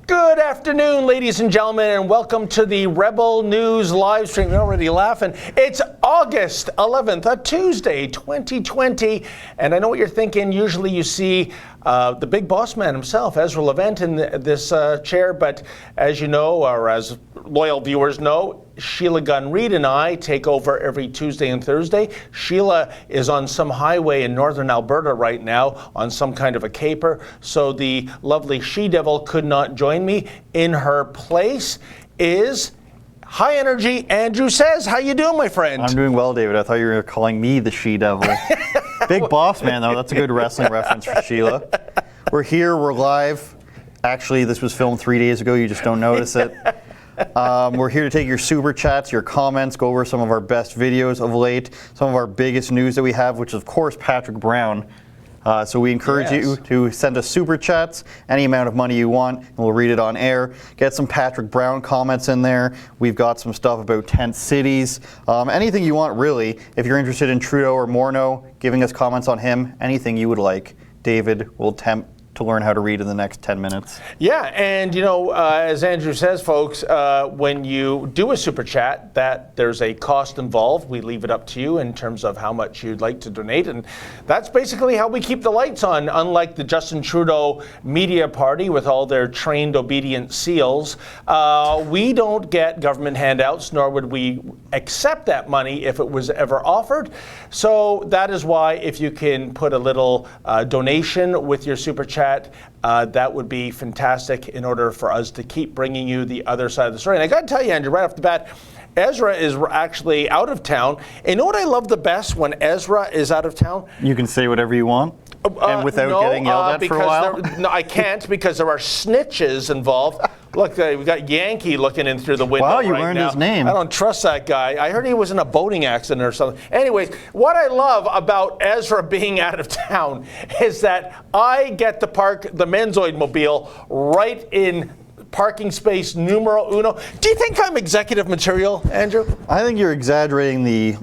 Good afternoon, ladies and gentlemen, and welcome to the Rebel News live stream. You're already laughing. It's August 11th, a Tuesday, 2020. And I know what you're thinking. Usually you see the big boss man himself, Ezra Levant, in this chair. But as you know, or as loyal viewers know, Sheila Gunn-Reid and I take over every Tuesday and Thursday. Sheila is on some highway in northern Alberta right now on some kind of a caper, so the lovely she-devil could not join me. In her place is high energy Andrew Says. How you doing, my friend? I'm doing well, David. I thought you were calling me the she-devil. Big boss man, though. That's a good wrestling reference for Sheila. We're here. We're live. Actually, this was filmed 3 days ago. You just don't notice it. We're here to take your super chats, your comments, go over some of our best videos of late, some of our biggest news that we have, which is, of course, Patrick Brown. So we encourage you to send us super chats, any amount of money you want, and we'll read it on air. Get some Patrick Brown comments in there. We've got some stuff about tent cities. Anything you want, really. If you're interested in Trudeau or Morneau, giving us comments on him, anything you would like, David will attempt to learn how to read in the next 10 minutes. Yeah, and you know, as Andrew says, folks, when you do a super chat, that there's a cost involved. We leave it up to you in terms of how much you'd like to donate, and that's basically how we keep the lights on. Unlike the Justin Trudeau media party with all their trained obedient seals, we don't get government handouts, nor would we accept that money if it was ever offered. So that is why, if you can put a little donation with your super chat, that would be fantastic in order for us to keep bringing you the other side of the story. And I got to tell you, Andrew, right off the bat, Ezra is actually out of town. And you know what I love the best when Ezra is out of town? You can say whatever you want. And without getting yelled at for a while? No, I can't, because there are snitches involved. Look, we got Yankee looking in through the window. Wow, you right learned now. his name. I don't trust that guy. I heard he was in a boating accident or something. Anyways, what I love about Ezra being out of town is that I get to park the Menzoid mobile right in parking space numero uno. Do you think I'm executive material, Andrew? I think you're exaggerating the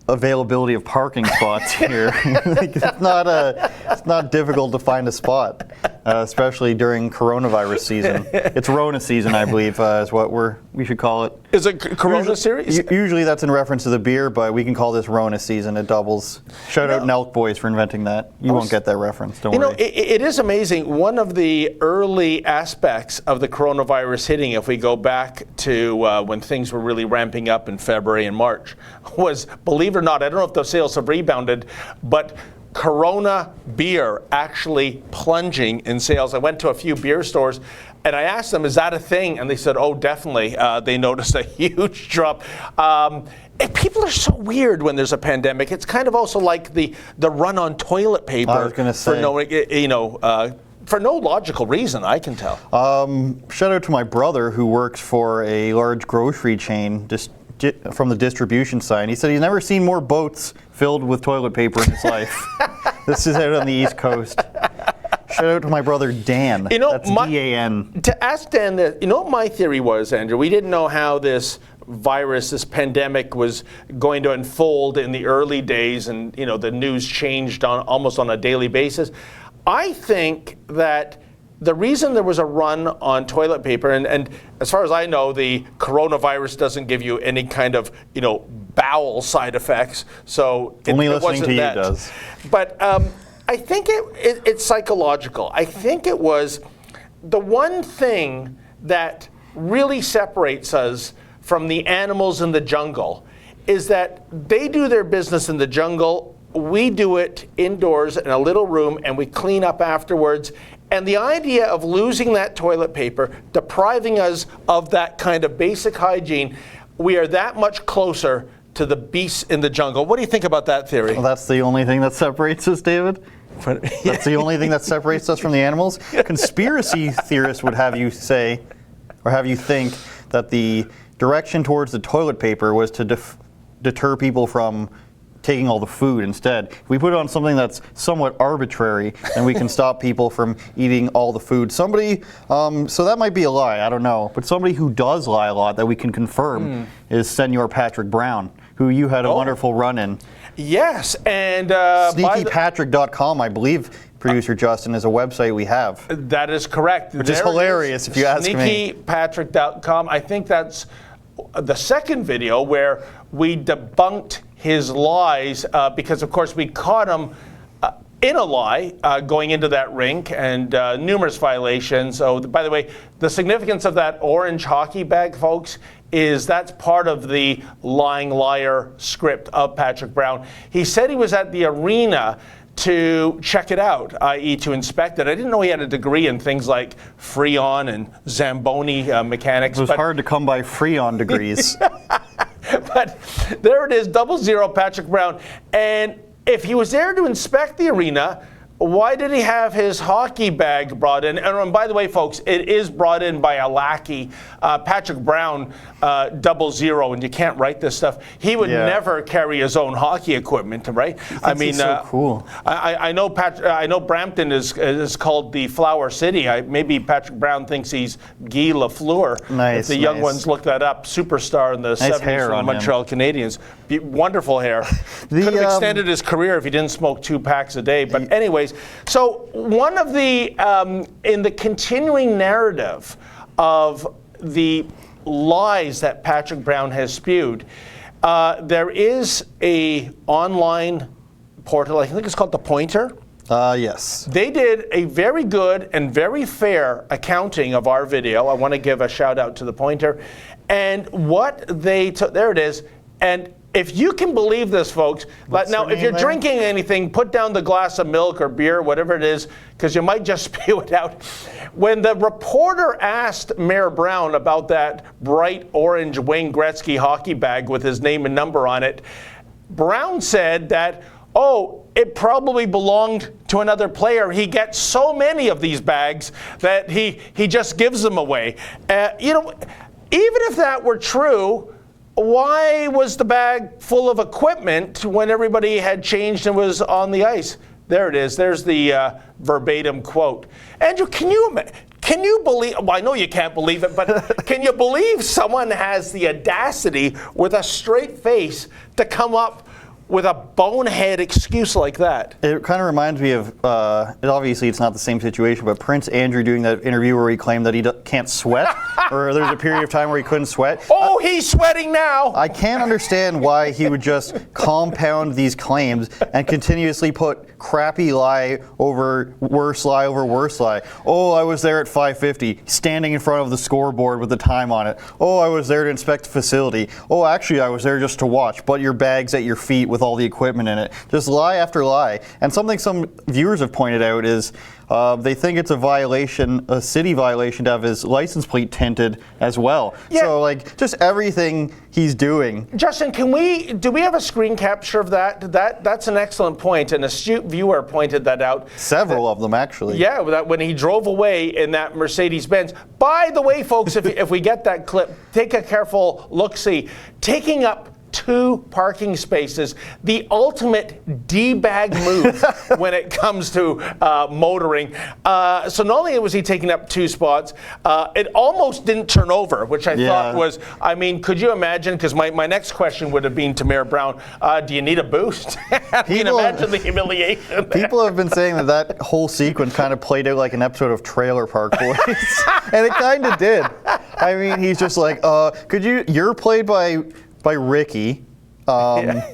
availability of parking spots here. It's not difficult to find a spot, especially during coronavirus season. It's Rona season, I believe, is what we should call it. Is it Corona series? Usually that's in reference to the beer, but we can call this Rona season. It doubles. Shout out Nelk Boys for inventing that. You won't get that reference, don't worry. You know, it is amazing. One of the early aspects of the coronavirus hitting, if we go back to when things were really ramping up in February and March, was, believe it or not, I don't know if the sales have rebounded, but Corona beer actually plunging in sales. I went to a few beer stores and I asked them, is that a thing? And they said, oh, definitely. They noticed a huge drop. And people are so weird when there's a pandemic. It's kind of also like the run on toilet paper. I was going to say. For no logical reason, I can tell. Shout out to my brother who works for a large grocery chain from the distribution side. He said he's never seen more boats filled with toilet paper in his life. This is out on the East Coast. Shout out to my brother Dan. You know, that's D-A-N. To ask Dan this, you know what my theory was, Andrew? We didn't know how this virus, this pandemic was going to unfold in the early days, and you know the news changed almost on a daily basis. I think that the reason there was a run on toilet paper, and as far as I know, the coronavirus doesn't give you any kind of, bowel side effects. So only listening to you does. But I think it's psychological. I think it was the one thing that really separates us from the animals in the jungle is that they do their business in the jungle. We do it indoors in a little room, and we clean up afterwards. And the idea of losing that toilet paper, depriving us of that kind of basic hygiene, we are that much closer to the beasts in the jungle. What do you think about that theory? Well, that's the only thing that separates us, David. That's the only thing that separates us from the animals. Conspiracy theorists would have you say, or have you think, that the direction towards the toilet paper was to deter people from taking all the food instead. If we put it on something that's somewhat arbitrary, then we can stop people from eating all the food. Somebody, so that might be a lie, I don't know, but somebody who does lie a lot that we can confirm is Senor Patrick Brown, who you had a wonderful run in. Yes, and SneakyPatrick.com, I believe, producer Justin, is a website we have. That is correct. Which is hilarious if you ask me. SneakyPatrick.com. I think that's the second video where we debunked his lies because, of course, we caught him in a lie going into that rink and numerous violations. So, by the way, the significance of that orange hockey bag, folks, is that's part of the lying liar script of Patrick Brown. He said he was at the arena to check it out, i.e. to inspect it. I didn't know he had a degree in things like Freon and Zamboni mechanics. It was hard to come by Freon degrees. But there it is, 00 Patrick Brown. And if he was there to inspect the arena, why did he have his hockey bag brought in? And by the way, folks, it is brought in by a lackey, Patrick Brown, 00, and you can't write this stuff. He would never carry his own hockey equipment, right? I mean, he's so cool. I know Brampton is called the Flower City. Maybe Patrick Brown thinks he's Guy Lafleur. Nice. If the young ones look that up, superstar in the 70s for the Montreal Canadiens. Wonderful hair. Could have extended his career if he didn't smoke 2 packs a day. But anyways, so one of the, in the continuing narrative of the lies that Patrick Brown has spewed, there is a online portal, I think it's called The Pointer. Yes. They did a very good and very fair accounting of our video. I want to give a shout out to The Pointer. And what they took, there it is. And if you can believe this, folks, now if you're drinking anything, put down the glass of milk or beer, whatever it is, because you might just spew it out. When the reporter asked Mayor Brown about that bright orange Wayne Gretzky hockey bag with his name and number on it, Brown said that, oh, it probably belonged to another player. He gets so many of these bags that he just gives them away. You know, even if that were true, why was the bag full of equipment when everybody had changed and was on the ice? There it is. There's the verbatim quote. Andrew, can you believe, well, I know you can't believe it, but can you believe someone has the audacity with a straight face to come up with a bonehead excuse like that? It kind of reminds me of, obviously it's not the same situation, but Prince Andrew doing that interview where he claimed that he can't sweat, or there's a period of time where he couldn't sweat. Oh, he's sweating now! I can't understand why he would just compound these claims and continuously put crappy lie over worse lie over worse lie. Oh, I was there at 5:50, standing in front of the scoreboard with the time on it. Oh, I was there to inspect the facility. Oh, actually, I was there just to watch, but your bag's at your feet with all the equipment in it. Just lie after lie. And something some viewers have pointed out is they think it's a violation, a city violation, to have his license plate tinted as well. Yeah. So, like, just everything he's doing. Justin, do we have a screen capture of that? That's an excellent point. An astute viewer pointed that out. Several of them, actually. Yeah, that when he drove away in that Mercedes-Benz. By the way, folks, if we get that clip, take a careful look-see. Taking up 2 parking spaces, the ultimate D-bag move when it comes to motoring. So not only was he taking up 2 spots, it almost didn't turn over, which I thought was, I mean, could you imagine? Because my next question would have been to Mayor Brown, do you need a boost? I mean, imagine the humiliation. People have been saying that whole sequence kind of played out like an episode of Trailer Park Boys. And it kind of did. I mean, he's just like, you're played by Ricky. Yeah.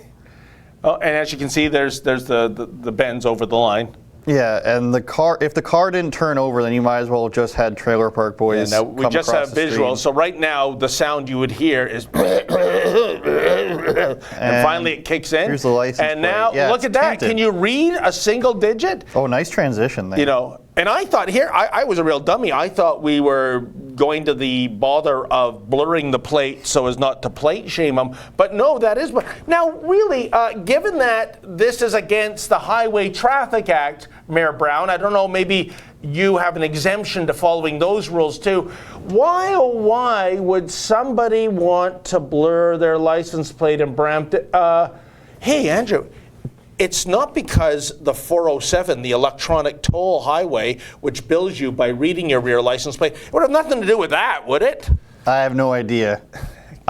Oh, and as you can see, there's the bends over the line. Yeah, and if the car didn't turn over, then you might as well have just had Trailer Park Boys. Yeah, now we just have visuals. So right now, the sound you would hear is, and finally it kicks in. Here's the license and now plate. look at that. Tinted. Can you read a single digit? Oh, nice transition there. You know. And I thought I was a real dummy. I thought we were going to the bother of blurring the plate so as not to plate shame them. But no, that is. Now, really, given that this is against the Highway Traffic Act, Mayor Brown, I don't know, maybe you have an exemption to following those rules too. Why, oh, why would somebody want to blur their license plate in Brampton? Hey, Andrew. It's not because the 407, the electronic toll highway, which bills you by reading your rear license plate, it would have nothing to do with that, would it? I have no idea.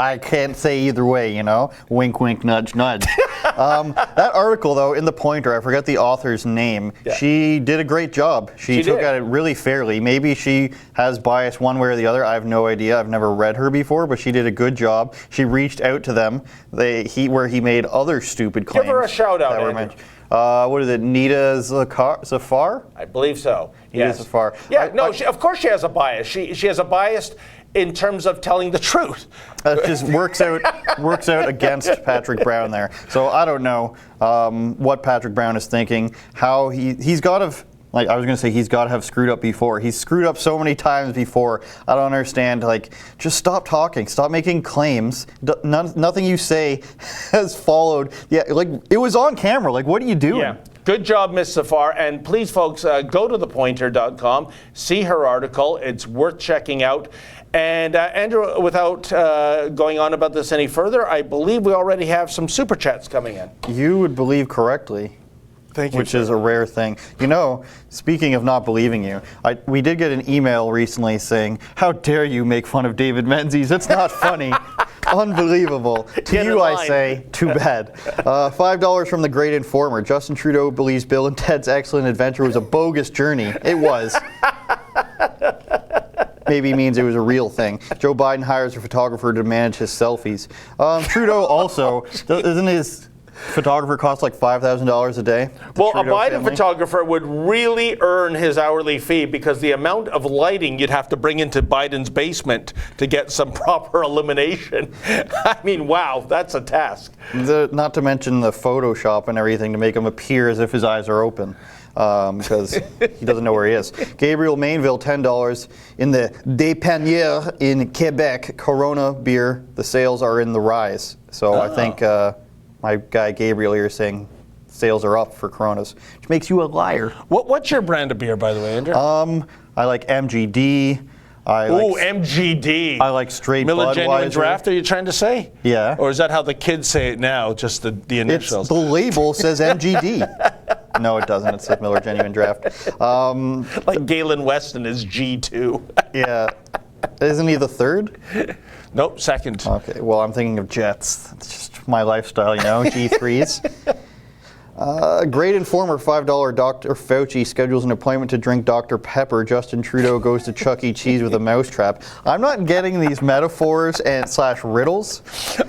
I can't say either way, you know? Wink, wink, nudge, nudge. That article, though, in the Pointer, I forget the author's name. Yeah. She did a great job. She took at it really fairly. Maybe she has bias one way or the other. I have no idea. I've never read her before, but she did a good job. She reached out to them where he made other stupid claims. Give her a shout out, Andrew. What is it, Nita Zafar? I believe so. Nita Zafar. Yeah, of course she has a bias. She has a bias in terms of telling the truth. That just works out against Patrick Brown there. So I don't know what Patrick Brown is thinking. How he's got to. Like I was going to say, he's got to have screwed up before. He's screwed up so many times before. I don't understand. Like, just stop talking. Stop making claims. Nothing you say has followed. Yeah, like it was on camera. Like, what are you doing? Yeah. Good job, Ms. Zafar. And please, folks, go to thepointer.com. See her article. It's worth checking out. And Andrew, without going on about this any further, I believe we already have some super chats coming in. You would believe correctly. Thank you, which is a rare thing. You know, speaking of not believing you, we did get an email recently saying, "How dare you make fun of David Menzies? It's not funny." Unbelievable. To you, I say, too bad. $5 from the Great Informer. Justin Trudeau believes Bill and Ted's Excellent Adventure was a bogus journey. It was. Maybe means it was a real thing. Joe Biden hires a photographer to manage his selfies. Trudeau also, isn't his photographer cost like $5,000 a day? Well, a Biden photographer would really earn his hourly fee because the amount of lighting you'd have to bring into Biden's basement to get some proper illumination. I mean, wow, that's a task. Not to mention the Photoshop and everything to make him appear as if his eyes are open. Because he doesn't know where he is. Gabriel Mainville, $10 in the Dépanier in Quebec. Corona beer, the sales are in the rise. So I think my guy Gabriel here is saying sales are up for Coronas, which makes you a liar. What's your brand of beer, by the way, Andrew? I like MGD. MGD. I like straight Miller Budweiser. Genuine Draft, are you trying to say? Yeah. Or is that how the kids say it now, just the initials? The label says MGD. No, it doesn't. It says Miller Genuine Draft. Like Galen Weston is G2. Yeah. Isn't he the third? Nope, second. Okay, well, I'm thinking of Jets. That's just my lifestyle, you know, G3s. Great Informer, $5. Dr. Fauci schedules an appointment to drink Dr. Pepper. Justin Trudeau goes to Chuck E. Cheese with a mousetrap. I'm not getting these metaphors and / riddles.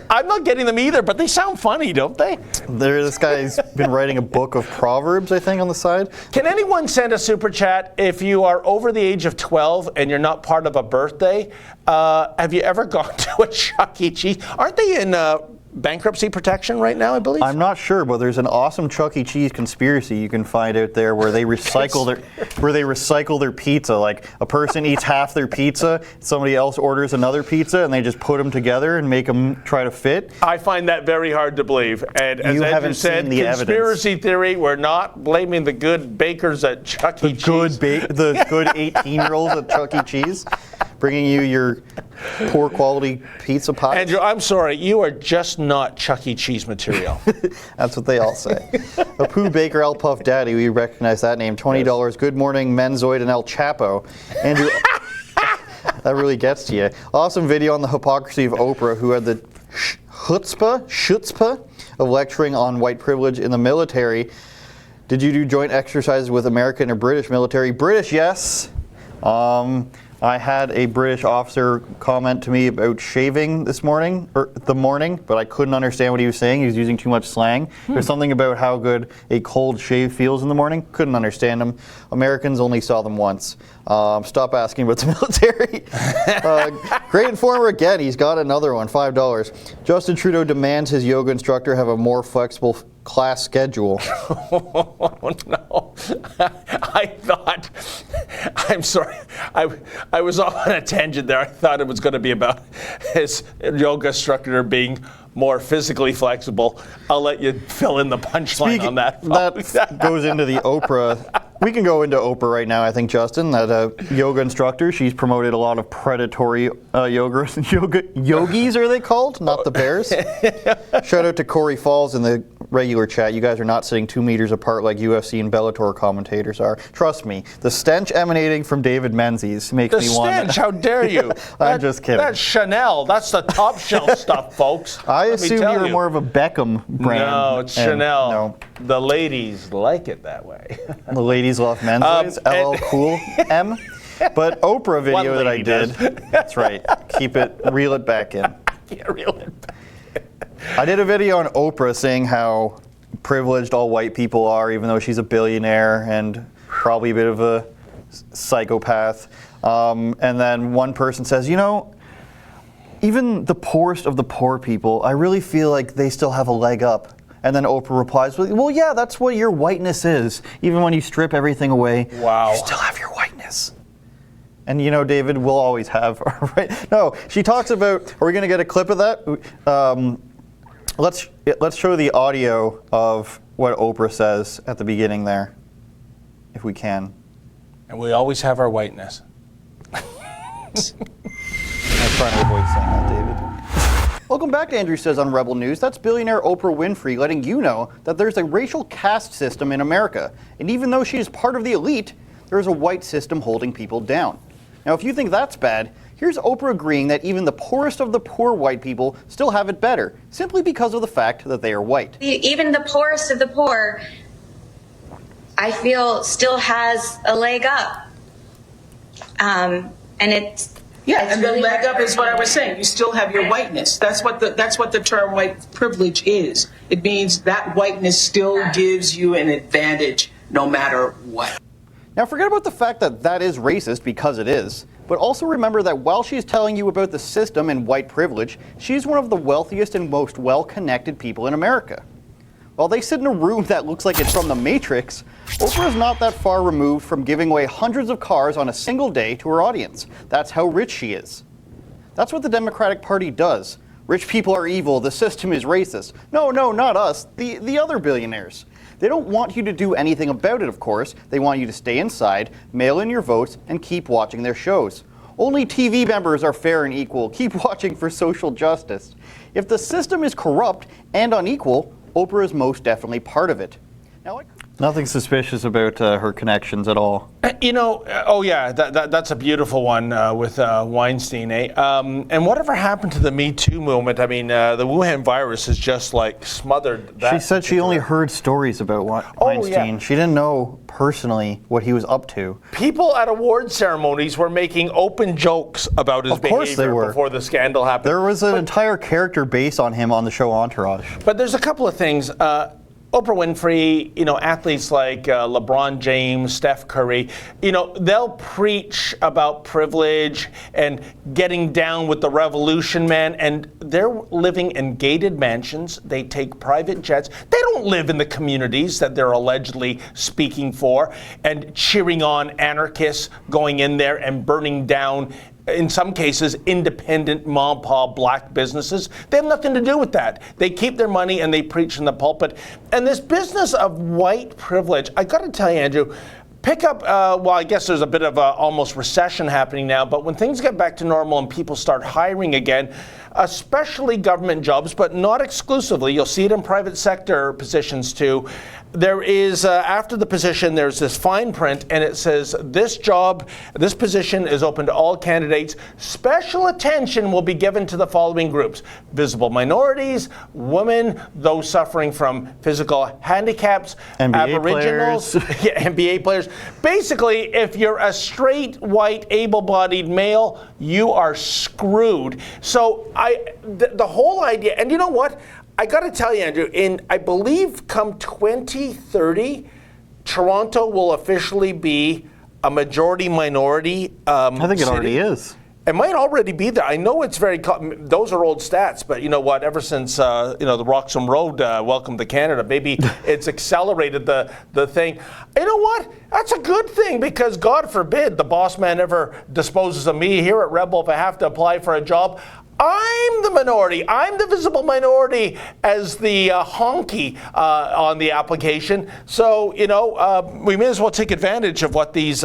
I'm not getting them either, but they sound funny, don't they? This guy's been writing a book of Proverbs, I think, on the side. Can anyone send a super chat if you are over the age of 12 and you're not part of a birthday? Have you ever gone to a Chuck E. Cheese? Aren't they in bankruptcy protection right now, I believe? I'm not sure, but there's an awesome Chuck E. Cheese conspiracy you can find out there where they recycle their pizza. Like a person eats half their pizza, somebody else orders another pizza, and they just put them together and make them try to fit. I find that very hard to believe. And as Andrew said, conspiracy theory, we're not blaming the good bakers at Chuck E. Cheese. The good 18-year-olds at Chuck E. Cheese bringing you your poor quality pizza pies. Andrew, I'm sorry, you are just not Chuck E. Cheese material. That's what they all say. Apu Baker, El Puff Daddy, we recognize that name. $20. Yes. Good Morning, Menzoid, and El Chapo. Andrew, that really gets to you. Awesome video on the hypocrisy of Oprah, who had the chutzpah of lecturing on white privilege in the military. Did you do joint exercises with American or British military? British, yes. I had a British officer comment to me about shaving this morning, but I couldn't understand what he was saying. He was using too much slang. There's something about how good a cold shave feels in the morning. Couldn't understand him. Americans only saw them once. Stop asking about the military. Great Informer again. He's got another one, $5. Justin Trudeau demands his yoga instructor have a more flexible class schedule. Oh, no. I'm sorry, I was off on a tangent there. I thought it was going to be about his yoga instructor being more physically flexible. I'll let you fill in the punchline on that. That goes into the Oprah. We can go into Oprah right now, I think, Justin, that yoga instructor. She's promoted a lot of predatory yogis, are they called? Not the bears. Shout out to Corey Falls in the regular chat, you guys are not sitting 2 meters apart like UFC and Bellator commentators are. Trust me, the stench emanating from David Menzies makes me want... The stench, how dare you? I'm just kidding. That's Chanel. That's the top shelf stuff, folks. I assume you were more of a Beckham brand. No, it's Chanel. No. The ladies like it that way. The ladies love Menzies. LL Cool M. But Oprah video that I did. That's right. Keep it, reel it back in. Yeah, reel it back. I did a video on Oprah saying how privileged all white people are, even though she's a billionaire and probably a bit of a psychopath. And then one person says, you know, even the poorest of the poor people, I really feel like they still have a leg up. And then Oprah replies, well, yeah, that's what your whiteness is. Even when you strip everything away, you still have your whiteness. And you know, David, we'll always have, right? No, she talks about, are we going to get a clip of that? Let's show the audio of what Oprah says at the beginning there, if we can. And we always have our whiteness. I'm trying to avoid saying that, David. Welcome back to Andrew Says on Rebel News. That's billionaire Oprah Winfrey letting you know that there's a racial caste system in America. And even though she is part of the elite, there is a white system holding people down. Now, if you think that's bad, here's Oprah agreeing that even the poorest of the poor white people still have it better, simply because of the fact that they are white. Even the poorest of the poor, I feel, still has a leg up. And it's... Yeah, and the leg up is what I was saying. You still have your whiteness. That's what the term white privilege is. It means that whiteness still gives you an advantage no matter what. Now forget about the fact that that is racist, because it is, but also remember that while she's telling you about the system and white privilege, she's one of the wealthiest and most well-connected people in America. While they sit in a room that looks like it's from the Matrix, Oprah is not that far removed from giving away hundreds of cars on a single day to her audience. That's how rich she is. That's what the Democratic Party does. Rich people are evil, the system is racist. No, not us, the other billionaires. They don't want you to do anything about it, of course. They want you to stay inside, mail in your votes, and keep watching their shows. Only TV members are fair and equal. Keep watching for social justice. If the system is corrupt and unequal, Oprah is most definitely part of it. Now, nothing suspicious about her connections at all. You know, oh yeah, that's a beautiful one with Weinstein, eh? And whatever happened to the Me Too movement? I mean, the Wuhan virus has just like smothered that. She said she only heard stories about Weinstein. Yeah. She didn't know personally what he was up to. People at award ceremonies were making open jokes about his behavior before the scandal happened. There was an entire character based on him on the show Entourage. But there's a couple of things. Oprah Winfrey, you know, athletes like LeBron James, Steph Curry, you know, they'll preach about privilege and getting down with the revolution, man, and they're living in gated mansions. They take private jets. They don't live in the communities that they're allegedly speaking for and cheering on anarchists going in there and burning down, in some cases, independent mom-pa black businesses. They have nothing to do with that. They keep their money and they preach in the pulpit. And this business of white privilege, I got to tell you, Andrew, pick up, well, I guess there's a bit of a almost recession happening now, but when things get back to normal and people start hiring again, especially government jobs, but not exclusively, you'll see it in private sector positions too. There is, after the position, there's this fine print, and it says, this job, this position is open to all candidates. Special attention will be given to the following groups: visible minorities, women, those suffering from physical handicaps, NBA Aboriginals, yeah, NBA players. Basically, if you're a straight, white, able-bodied male, you are screwed. So the whole idea, and you know what? I got to tell you, Andrew, I believe come 2030, Toronto will officially be a majority-minority I think it city. already is. It might already be there. I know it's very, those are old stats, but you know what, ever since, you know, the Roxham Road, welcome to Canada, maybe it's accelerated the thing. You know what, that's a good thing, because God forbid the boss man ever disposes of me here at Rebel if I have to apply for a job. I'm the minority. I'm the visible minority as the honky on the application. So, we may as well take advantage of what these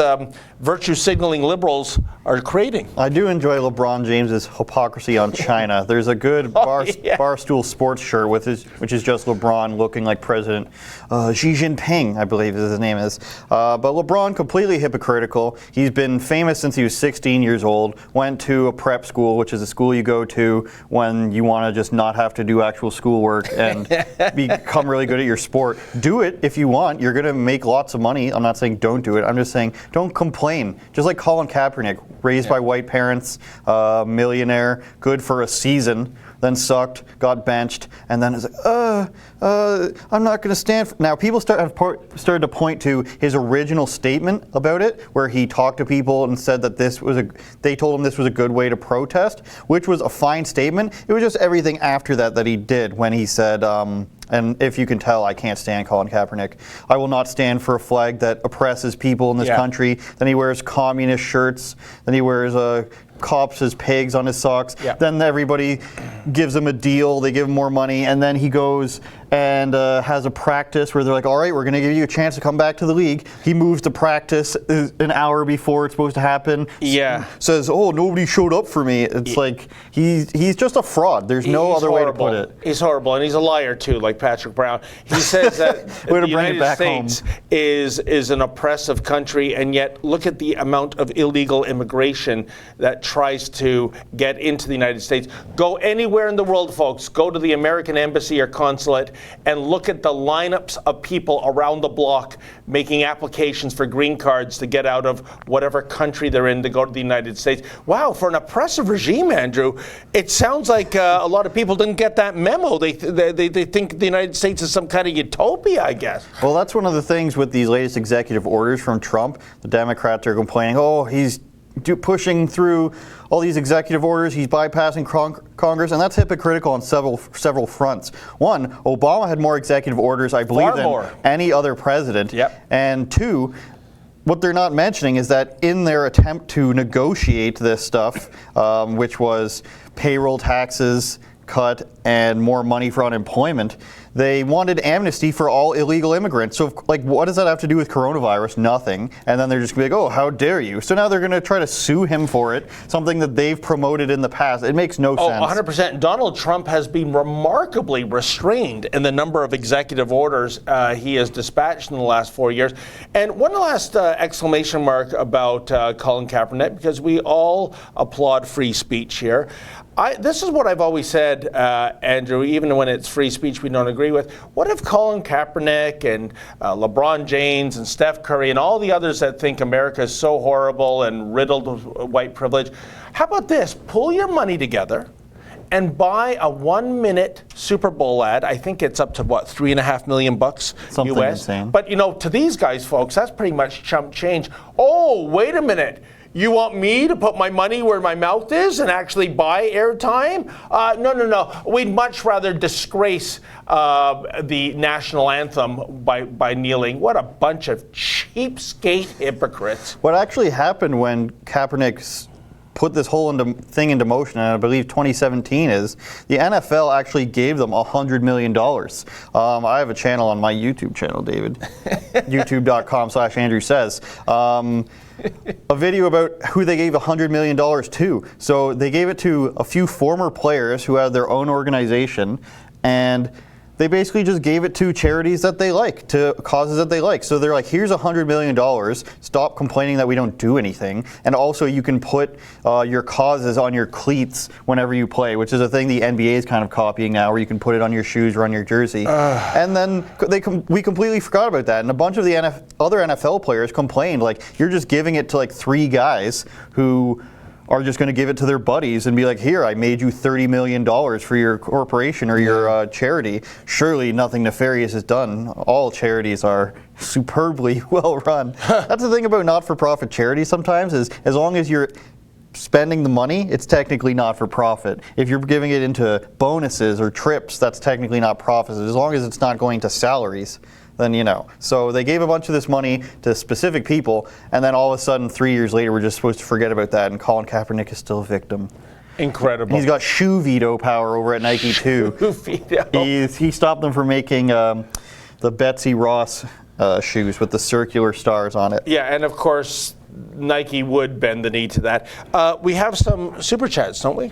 virtue signaling liberals are creating. I do enjoy LeBron James's hypocrisy on China. There's a good Barstool Sports shirt which is just LeBron looking like President Xi Jinping, I believe his name is. But LeBron completely hypocritical. He's been famous since he was 16 years old, went to a prep school, which is a school you go to when you want to just not have to do actual schoolwork and become really good at your sport. Do it if you want. You're going to make lots of money. I'm not saying don't do it. I'm just saying don't complain. Just like Colin Kaepernick, raised by white parents, millionaire, good for a season, then sucked, got benched, and then is like, I'm not going to stand for. Now, people have started to point to his original statement about it, where he talked to people and said that they told him this was a good way to protest, which was a fine statement. It was just everything after that he did when he said, and if you can tell, I can't stand Colin Kaepernick. I will not stand for a flag that oppresses people in this country. Then he wears communist shirts. Then he wears cops as pigs on his socks. Then everybody gives him a deal. They give him more money. And then he goes and has a practice where they're like, all right, we're going to give you a chance to come back to the league. He moves to practice an hour before it's supposed to happen. Says, oh, nobody showed up for me. It's like, he's just a fraud. There's no other way to put it. He's horrible. And he's a liar, too, like Patrick Brown. He says that the United States is an oppressive country, and yet look at the amount of illegal immigration that tries to get into the United States. Go anywhere in the world, folks. Go to the American embassy or consulate and look at the lineups of people around the block making applications for green cards to get out of whatever country they're in to go to the United States. Wow, for an oppressive regime, Andrew, it sounds like a lot of people didn't get that memo. They think the United States is some kind of utopia, I guess. Well, that's one of the things with these latest executive orders from Trump. The Democrats are complaining, oh, he's pushing through all these executive orders, he's bypassing Congress, and that's hypocritical on several fronts. One, Obama had more executive orders, I believe, than any other president. And two, what they're not mentioning is that in their attempt to negotiate this stuff, which was payroll taxes cut and more money for unemployment, they wanted amnesty for all illegal immigrants. So, what does that have to do with coronavirus? Nothing. And then they're just going to be like, oh, how dare you? So now they're going to try to sue him for it, something that they've promoted in the past. It makes no sense. 100%. Donald Trump has been remarkably restrained in the number of executive orders he has dispatched in the last 4 years. And one last exclamation mark about Colin Kaepernick, because we all applaud free speech here. This is what I've always said, Andrew, even when it's free speech we don't agree with. What if Colin Kaepernick and LeBron James and Steph Curry and all the others that think America is so horrible and riddled with white privilege, how about this? Pull your money together and buy a 1-minute Super Bowl ad. I think it's up to, what, $3.5 million Something US? Insane. But, to these guys, folks, that's pretty much chump change. Oh, wait a minute. You want me to put my money where my mouth is and actually buy airtime? No. We'd much rather disgrace the national anthem by kneeling. What a bunch of cheapskate hypocrites. What actually happened when Kaepernick put this whole thing into motion, and I believe 2017 is, the NFL actually gave them $100 million. I have a channel on my YouTube channel, David, youtube.com/Andrew Says. A video about who they gave $100 million to. So they gave it to a few former players who had their own organization, and they basically just gave it to charities that they like, to causes that they like. So they're like, here's $100 million, stop complaining that we don't do anything, and also you can put your causes on your cleats whenever you play, which is a thing the NBA is kind of copying now, where you can put it on your shoes or on your jersey. And then we completely forgot about that, and a bunch of the other NFL players complained, like, you're just giving it to like 3 guys who are just going to give it to their buddies and be like, here, I made you $30 million for your corporation or your charity. Surely nothing nefarious is done. All charities are superbly well run. That's the thing about not-for-profit charities sometimes, is as long as you're spending the money, it's technically not for profit. If you're giving it into bonuses or trips, that's technically not profits, as long as it's not going to salaries. Then So they gave a bunch of this money to specific people, and then all of a sudden, 3 years later, we're just supposed to forget about that, and Colin Kaepernick is still a victim. Incredible. He's got shoe veto power over at Nike too. He stopped them from making the Betsy Ross shoes with the circular stars on it. Yeah, and of course, Nike would bend the knee to that. We have some super chats, don't we?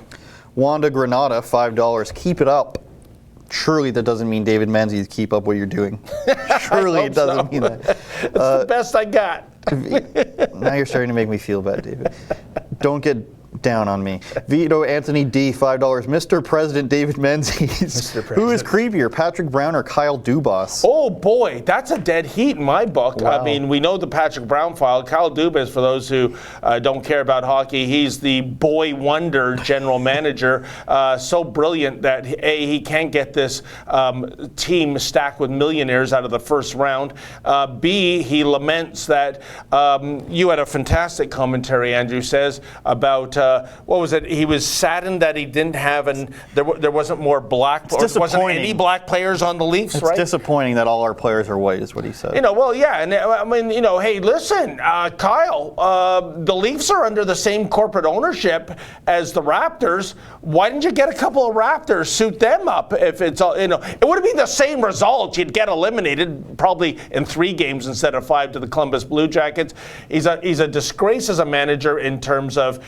Wanda Granada, $5. Keep it up. Surely that doesn't mean David Menzies, keep up what you're doing. Surely it doesn't mean that. It's the best I got. Now you're starting to make me feel bad, David. Don't get down on me. Vito Anthony D, $5. Mr. President David Menzies. Who is creepier, Patrick Brown or Kyle Dubas? Oh boy, that's a dead heat in my book. Wow. I mean, we know the Patrick Brown file. Kyle Dubas, for those who don't care about hockey, he's the boy wonder general manager. So brilliant that he can't get this team stacked with millionaires out of the first round. B, he laments that you had a fantastic commentary, Andrew says, about what was it? He was saddened that he didn't have there wasn't more black, or wasn't any black players on the Leafs, It's right? disappointing that all our players are white, is what he said. Well, yeah, and I mean, hey, listen, Kyle, the Leafs are under the same corporate ownership as the Raptors. Why didn't you get a couple of Raptors, suit them up? If it's all, it would have been the same result. You'd get eliminated probably in 3 games instead of 5 to the Columbus Blue Jackets. He's a disgrace as a manager in terms of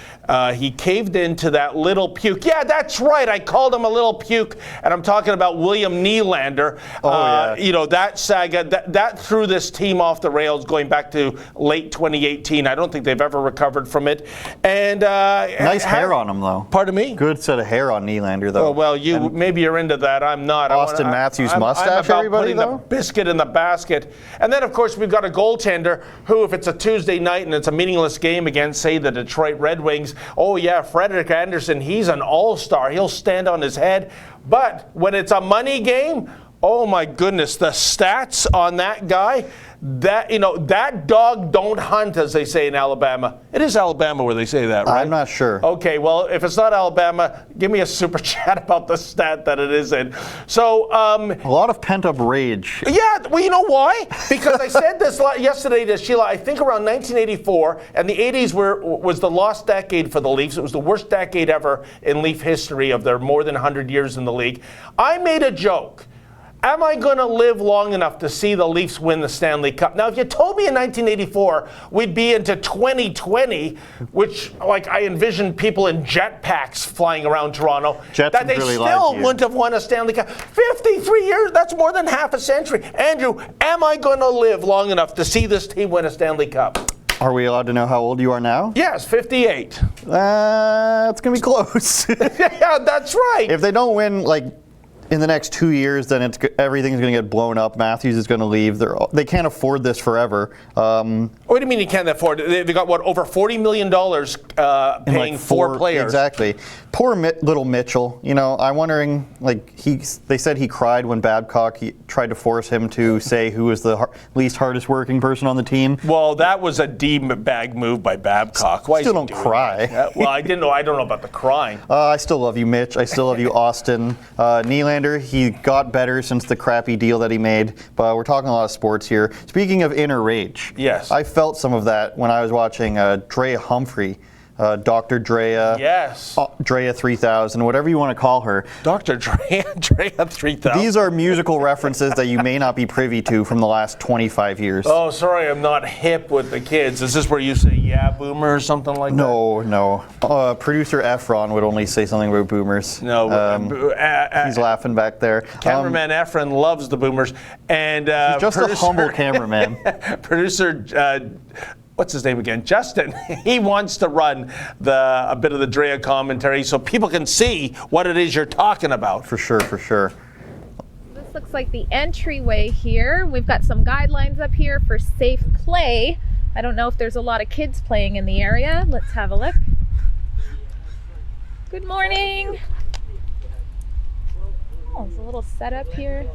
he caved into that little puke. Yeah, that's right. I called him a little puke, and I'm talking about William Nylander. Yeah. That saga that threw this team off the rails going back to late 2018. I don't think they've ever recovered from it. And nice hair on him, though. Pardon me? Good set of hair on Nylander, though. Oh, well, maybe you're into that. I'm not. Austin Matthews mustache, I'm about everybody, putting though? the biscuit in the basket. And then, of course, we've got a goaltender who, if it's a Tuesday night and it's a meaningless game against, say, the Detroit Red Wings, oh, yeah, Frederik Andersen, he's an all-star. He'll stand on his head. But when it's a money game, oh, my goodness, the stats on that guy, that dog don't hunt, as they say in Alabama. It is Alabama where they say that, right? I'm not sure. Okay, well, if it's not Alabama, give me a super chat about the stat that it is in. So, a lot of pent-up rage. yeah, well, you know why? Because I said this yesterday to Sheila. I think around 1984, and the 80s was the lost decade for the Leafs. It was the worst decade ever in Leaf history of their more than 100 years in the league. I made a joke. Am I going to live long enough to see the Leafs win the Stanley Cup? Now, if you told me in 1984 we'd be into 2020, which, I envisioned people in jetpacks flying around Toronto, that they really still wouldn't have won a Stanley Cup. 53 years, that's more than half a century. Andrew, am I going to live long enough to see this team win a Stanley Cup? Are we allowed to know how old you are now? Yes, 58. It's going to be close. Yeah, that's right. If they don't win, in the next 2 years, then everything's going to get blown up. Matthews is going to leave. They can't afford this forever. What do you mean you can't afford it? They got, over $40 million paying 4 players. Exactly. Poor little Mitchell. I'm wondering, they said he cried when Babcock tried to force him to say who was the least hardest working person on the team. Well, that was a D-bag move by Babcock. Why still don't cry. Well, I don't know about the crying. I still love you, Mitch. I still love you, Austin. Nylander, he got better since the crappy deal that he made, but we're talking a lot of sports here. Speaking of inner rage, yes, I felt some of that when I was watching Drea Humphrey, Dr. Drea, yes, Drea 3000, whatever you want to call her. Dr. Drea 3000. These are musical references that you may not be privy to from the last 25 years. Oh, sorry, I'm not hip with the kids. Is this where you say, yeah, boomer or something like that? No. Producer Efron would only say something about boomers. No. He's laughing back there. Cameraman Efron loves the boomers. And he's just a humble cameraman. Producer... what's his name again? Justin. He wants to run a bit of the Drea commentary so people can see what it is you're talking about. For sure. This looks like the entryway here. We've got some guidelines up here for safe play. I don't know if there's a lot of kids playing in the area. Let's have a look. Good morning. Oh, there's a little setup here.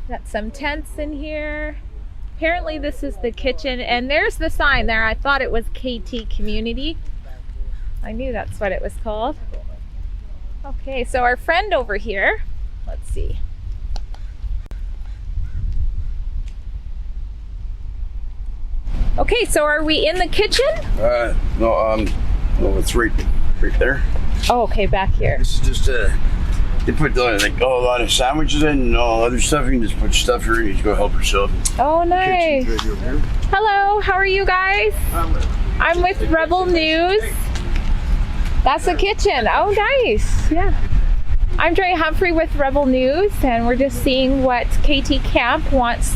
Got some tents in here. Apparently this is the kitchen, and there's the sign there. I thought it was KT Community. I knew that's what it was called. Okay, so our friend over here, let's see. Okay, so are we in the kitchen? No, it's right there. Oh, okay, back here. This is just they put like a lot of sandwiches in and all other stuff. You can just put stuff here and you go help yourself. Oh, nice. Kitchen's right over here. Hello, how are you guys? I'm with Rebel News. That's the kitchen. Oh, nice. Yeah. I'm Dre Humphrey with Rebel News, and we're just seeing what KT Camp wants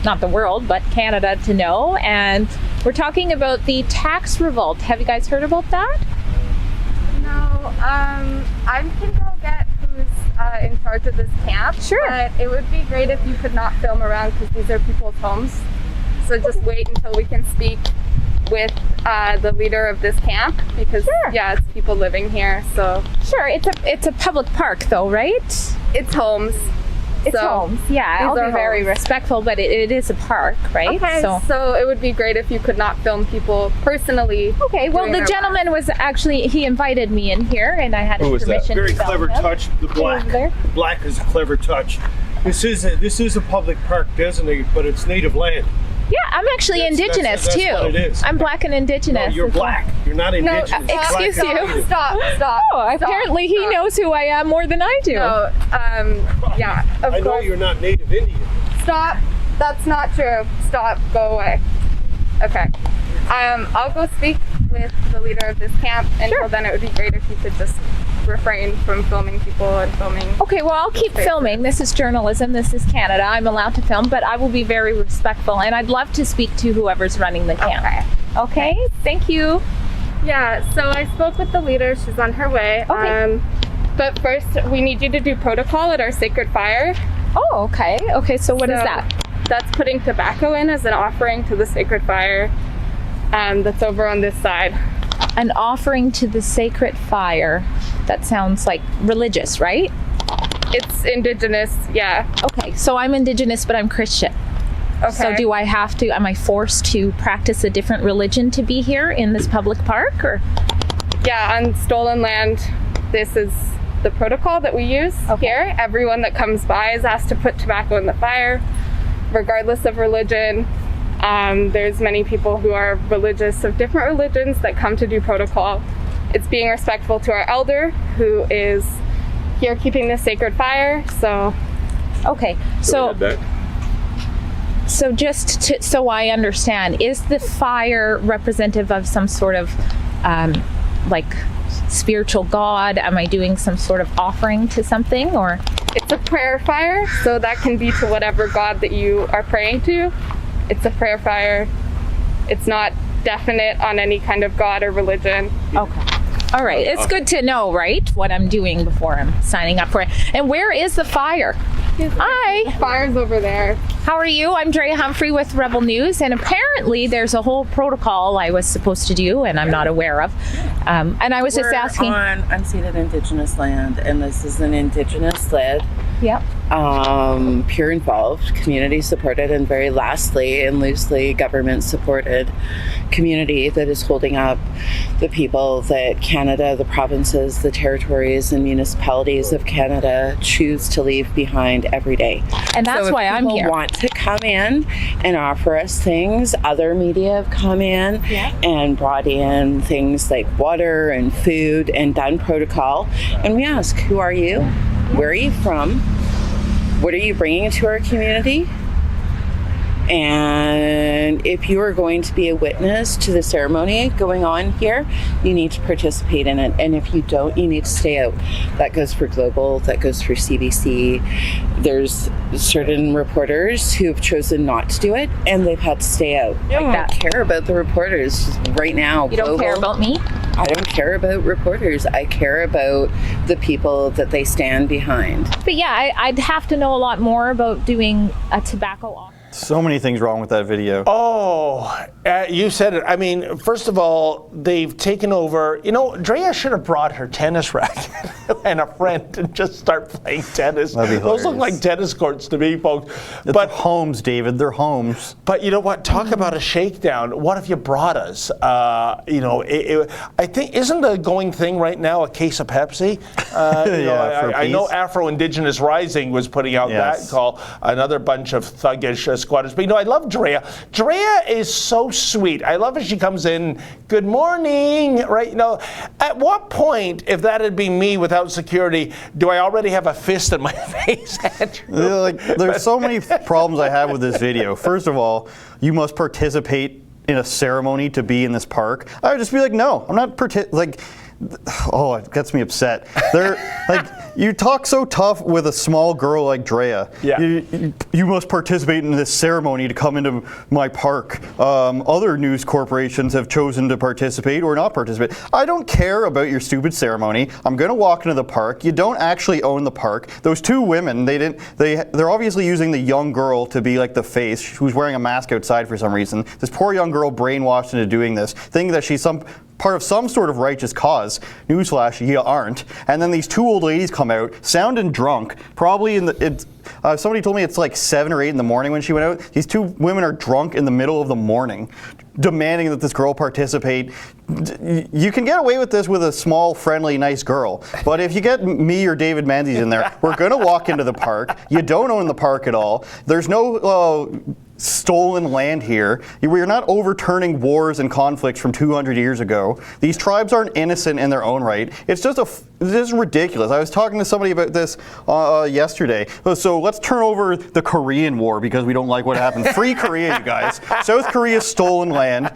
not the world, but Canada to know. And we're talking about the tax revolt. Have you guys heard about that? No, I can go get who's in charge of this camp. Sure. But it would be great if you could not film around because these are people's homes. So just wait until we can speak with the leader of this camp because yeah, it's people living here. So Sure, it's a public park though, right? it's homes. It's So, homes. Yeah, I'll these be are very homes. respectful, but it is a park, right? Okay, so it would be great if you could not film people personally. Okay, well, doing the their gentleman was actually, he invited me in here and I had his permission Very to film clever him. touch. The black. Over there. The black is a clever touch. This is a public park designated, but it's native land. Yeah, I'm actually indigenous that's too. what it is. I'm black and indigenous. No, you're as well. black. You're not No, indigenous. Black excuse is you. native. Stop. Oh, apparently he stop. knows who I am more than I do. No, yeah, of I know course. you're not native Indian. Stop. That's not true. Stop. Go away. Okay. I'll go speak with the leader of this camp. Until then, it would be great if you could just refrain from filming people and filming. Okay, well, I'll keep filming. This is journalism. This is Canada. I'm allowed to film, but I will be very respectful, and I'd love to speak to whoever's running the camp. Okay? Thank you. Yeah. So I spoke with the leader. She's on her way. Okay. But first, we need you to do protocol at our sacred fire. Oh, okay. Okay, so what is So that? That's putting tobacco in as an offering to the sacred fire. That's over on this side. An offering to the sacred fire. That sounds like religious, right? It's indigenous. Yeah. Okay, so I'm indigenous, but I'm Christian. Okay. So am I forced to practice a different religion to be here in this public park, or? Yeah, on stolen land, this is the protocol that we use here. Everyone that comes by is asked to put tobacco in the fire, regardless of religion. There's many people who are religious of different religions that come to do protocol. It's being respectful to our elder, who is here keeping the sacred fire. So, Okay, so so I understand, is the fire representative of some sort of like spiritual god? Am I doing some sort of offering to something, or? it's a prayer fire, so that can be to whatever god that you are praying to. It's a prayer fire. It's not definite on any kind of god or religion. Okay. All right. It's good to know, right, what I'm doing before I'm signing up for it. And where is the fire? Hi. Fire's over there. How are you? I'm Dre Humphrey with Rebel News, and apparently there's a whole protocol I was supposed to do and I'm not aware of. And I was just asking. We're on unceded Indigenous land, and this is an Indigenous-led, Yep. peer involved, community supported, and very lastly and loosely government supported community that is holding up the people that Canada, the provinces, the territories, and municipalities of Canada choose to leave behind every day. And that's So if why I'm people here. want to come in and offer us things, other media have come in and brought in things like water and food and done protocol. And we ask, who are you? Where are you from? What are you bringing to our community? And if you are going to be a witness to the ceremony going on here, you need to participate in it. And if you don't, you need to stay out. That goes for Global, that goes for CBC. There's certain reporters who have chosen not to do it, and they've had to stay out. I don't care about the reporters right now. You don't care about me? I don't care about reporters. I care about the people that they stand behind. But yeah, I'd have to know a lot more about doing a tobacco offering. So many things wrong with that video. Oh, you said it. I mean, first of all, they've taken over. You know, Drea should have brought her tennis racket and a friend and just start playing tennis. That'd be Those look hilarious. like tennis courts to me, folks. But homes, David, they're homes. But you know what? Talk about a shakedown. What if you brought us? You know, I think, isn't the going thing right now a case of Pepsi? You know, Yeah, for I know peace. Afro-Indigenous Rising was putting out Yes. that call. Another bunch of thuggish squatters. But I love Drea. Drea is so sweet. I love as she comes in, good morning, right? At what point, if that had been me without security, do I already have a fist in my face, Andrew? There's so many problems I have with this video. First of all, you must participate in a ceremony to be in this park. I would just be like, no, I'm not oh, it gets me upset. You talk so tough with a small girl like Drea. Yeah. You must participate in this ceremony to come into my park. Other news corporations have chosen to participate or not participate. I don't care about your stupid ceremony. I'm going to walk into the park. You don't actually own the park. Those two women, they're obviously using the young girl to be like the face, who's wearing a mask outside for some reason. This poor young girl brainwashed into doing this, thinking that she's part of some sort of righteous cause. Newsflash, you aren't. And then these two old ladies come out, sounding drunk, probably somebody told me it's like 7 or 8 in the morning when she went out. These two women are drunk in the middle of the morning, demanding that this girl participate. You can get away with this with a small, friendly, nice girl. But if you get me or David Menzies in there, we're going to walk into the park. You don't own the park at all. There's no stolen land here. We're not overturning wars and conflicts from 200 years ago. These tribes aren't innocent in their own right. It's just this is ridiculous. I was talking to somebody about this yesterday. So let's turn over the Korean War because we don't like what happened. Free Korea, you guys. South Korea stolen land.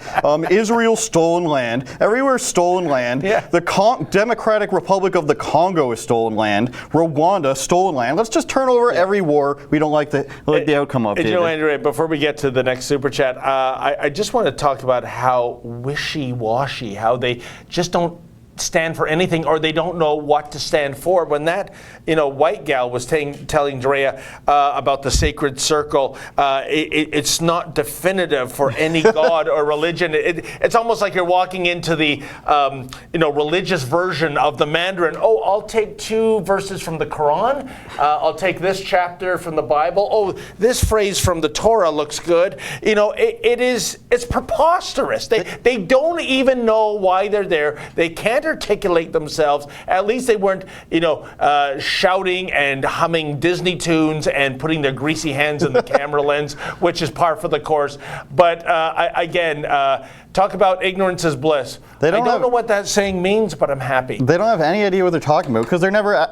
Israel stolen land. Everywhere stolen land. Yeah. The Democratic Republic of the Congo is stolen land. Rwanda stolen land. Let's just turn over every war we don't like the outcome of. David. Andrew, before we get to the next super chat, I just want to talk about how wishy-washy, how they just don't stand for anything, or they don't know what to stand for. When that white gal was telling Drea about the sacred circle, it's not definitive for any god or religion. It's almost like you're walking into the religious version of the Mandarin. Oh, I'll take 2 verses from the Quran. I'll take this chapter from the Bible. Oh, this phrase from the Torah looks good. It's preposterous. They don't even know why they're there. They can't articulate themselves. At least they weren't, shouting and humming Disney tunes and putting their greasy hands in the camera lens, which is par for the course. But again, talk about ignorance is bliss. I don't know what that saying means, but I'm happy. They don't have any idea what they're talking about because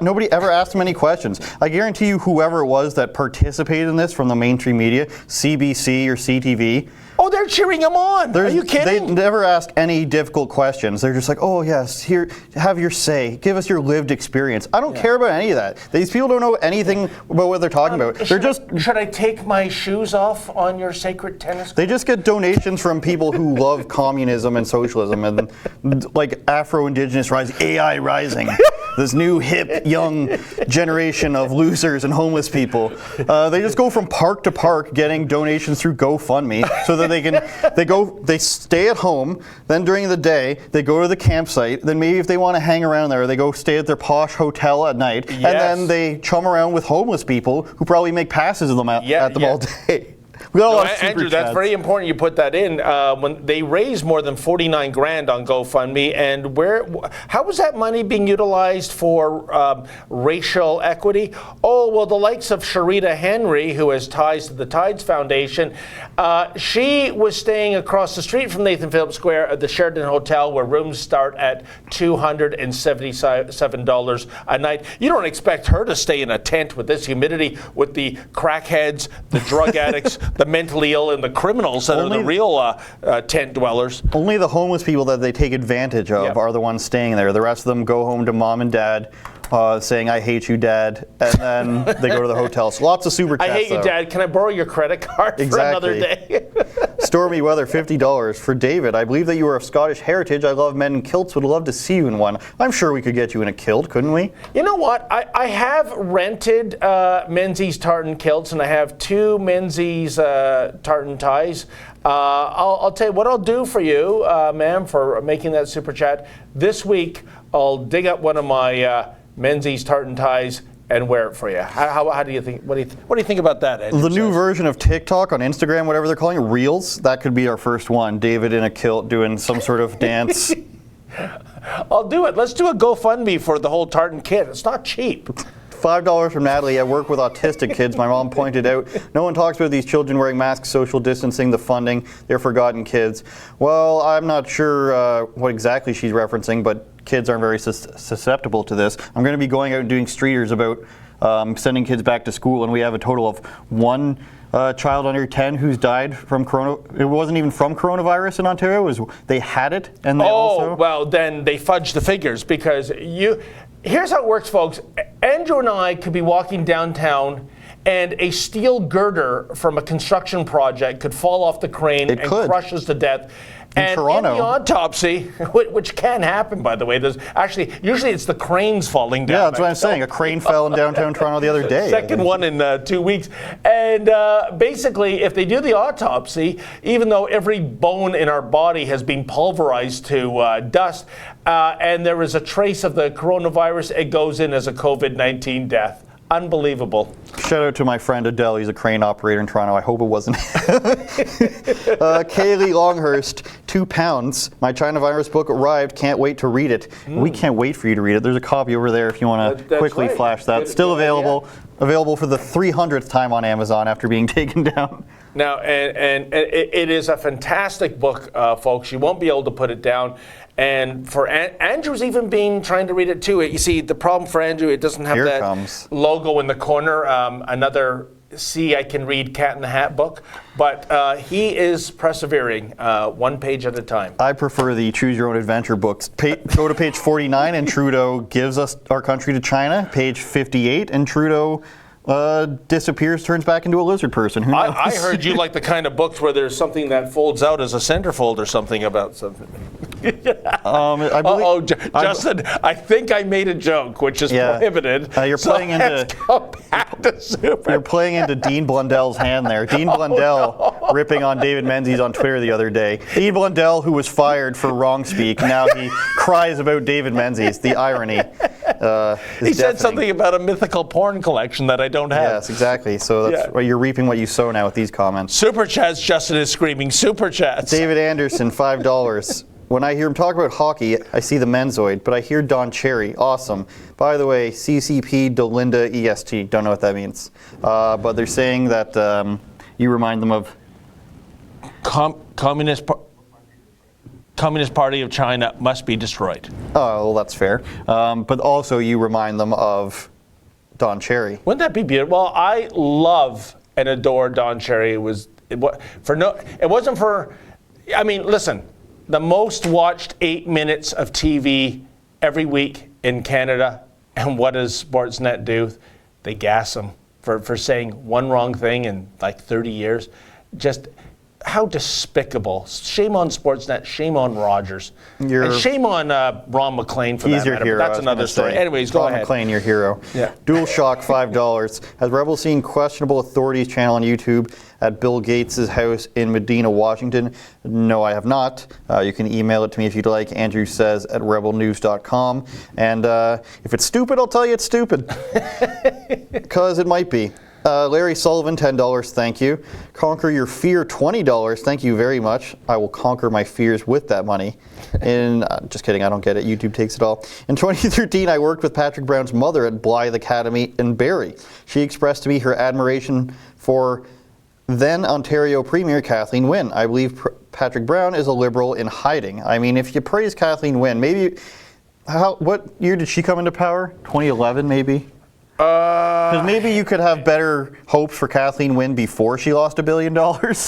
nobody ever asked them any questions. I guarantee you, whoever it was that participated in this from the mainstream media, CBC or CTV. Oh, they're cheering him on. Are you kidding? They never ask any difficult questions. They're just like, oh, yes, here, have your say. Give us your lived experience. I don't care about any of that. These people don't know anything about what they're talking about. Should I take my shoes off on your sacred tennis court? They just get donations from people who love communism and socialism and like Afro-Indigenous rising, AI rising. This new hip young generation of losers and homeless people. They just go from park to park getting donations through GoFundMe so that they stay at home, then during the day they go to the campsite, then maybe if they want to hang around there they go stay at their posh hotel at night, and then they chum around with homeless people who probably make passes of them at them all day. Andrew, that's very important you put that in. When they raised more than $49,000 on GoFundMe, and how was that money being utilized for racial equity? Oh, well, the likes of Sharita Henry, who has ties to the Tides Foundation, she was staying across the street from Nathan Phillips Square at the Sheraton Hotel, where rooms start at $277 a night. You don't expect her to stay in a tent with this humidity with the crackheads, the drug addicts, the mentally ill, and the criminals that are the real tent dwellers. Only the homeless people that they take advantage of are the ones staying there. The rest of them go home to mom and dad, saying, I hate you, Dad, and then they go to the hotel. So lots of super chats. I hate you, Dad. Can I borrow your credit card for another day? Stormy weather, $50. For David, I believe that you are of Scottish heritage. I love men in kilts, would love to see you in one. I'm sure we could get you in a kilt, couldn't we? You know what? I have rented Menzies tartan kilts, and I have 2 Menzies tartan ties. I'll tell you what I'll do for you, ma'am, for making that super chat. This week, I'll dig up one of my Menzies tartan ties and wear it for you. How do you think? What do you think about that, Andrew? The new version of TikTok on Instagram, whatever they're calling it, Reels, that could be our first one. David in a kilt doing some sort of dance. I'll do it. Let's do a GoFundMe for the whole tartan kit. It's not cheap. $5 from Natalie. I work with autistic kids. My mom pointed out, no one talks about these children wearing masks, social distancing, the funding. They're forgotten kids. Well, I'm not sure what exactly she's referencing, but kids aren't very susceptible to this. I'm going to be going out and doing streeters about sending kids back to school, and we have a total of one child under 10 who's died from it wasn't even from coronavirus in Ontario. It was they had it, and they also. Well, then they fudged the figures, because here's how it works, folks. Andrew and I could be walking downtown, and a steel girder from a construction project could fall off the crane and crush us to death. And Toronto. in the autopsy, which can happen, by the way, there's actually, usually it's the cranes falling down. Yeah, that's what I'm saying. A crane fell in downtown Toronto the other day. Second one in 2 weeks. And basically, if they do the autopsy, even though every bone in our body has been pulverized to dust, and there is a trace of the coronavirus, it goes in as a COVID-19 death. Unbelievable. Shout out to my friend Adele. He's a crane operator in Toronto. I hope it wasn't. Kaylee Longhurst, £2. My China virus book arrived. Can't wait to read it. We can't wait for you to read it. There's a copy over there if you want to quickly flash that. Still available. Available for the 300th time on Amazon after being taken down. Now, and it is a fantastic book, folks. You won't be able to put it down. And for Andrew's even been trying to read it too. You see, the problem for Andrew, it doesn't have that logo in the corner. Another See I Can Read Cat in the Hat book. But he is persevering, one page at a time. I prefer the Choose Your Own Adventure books. Go to page 49 and Trudeau gives us our country to China. Page 58 and Trudeau disappears, turns back into a lizard person. Who knows? I heard you like the kind of books where there's something that folds out as a centerfold or something about something. Justin, I think I made a joke, which is prohibited. You're playing You're playing into Dean Blundell's hand there. Dean Blundell ripping on David Menzies on Twitter the other day. Dean Blundell, who was fired for wrong speak, now he cries about David Menzies. The irony. He said something about a mythical porn collection that I don't have. Yes, exactly. So that's you're reaping what you sow now with these comments. Super chats, Justin is screaming. Super chats. David Anderson, $5. When I hear him talk about hockey, I see the Menzoid, but I hear Don Cherry. Awesome. By the way, CCP Dolinda EST. Don't know what that means. But they're saying that you remind them of Communist Party of China must be destroyed. Oh, well, that's fair. But also you remind them of Don Cherry. Wouldn't that be beautiful? Well, I love and adore Don Cherry. It wasn't for. I mean, listen. The most watched 8 minutes of TV every week in Canada, and what does Sportsnet do? They gas him for saying one wrong thing in like 30 years. Just how despicable. Shame on Sportsnet, shame on Rogers. And shame on Ron McLean for that matter, hero, but that's another story. Anyways, go ahead. Ron McLean, your hero. Yeah. DualShock, $5. Has Rebel seen Questionable Authorities channel on YouTube at Bill Gates' house in Medina, Washington? No, I have not. You can email it to me if you'd like. Andrew says at rebelnews.com. And if it's stupid, I'll tell you it's stupid. Because it might be. Larry Sullivan, $10, thank you. Conquer Your Fear, $20, thank you very much. I will conquer my fears with that money. Just kidding, I don't get it. YouTube takes it all. In 2013, I worked with Patrick Brown's mother at Blythe Academy in Barrie. She expressed to me her admiration for then Ontario Premier Kathleen Wynne. I believe Patrick Brown is a Liberal in hiding. I mean, if you praise Kathleen Wynne, maybe, what year did she come into power? 2011, maybe? Because maybe you could have better hopes for Kathleen Wynne before she lost $1 billion.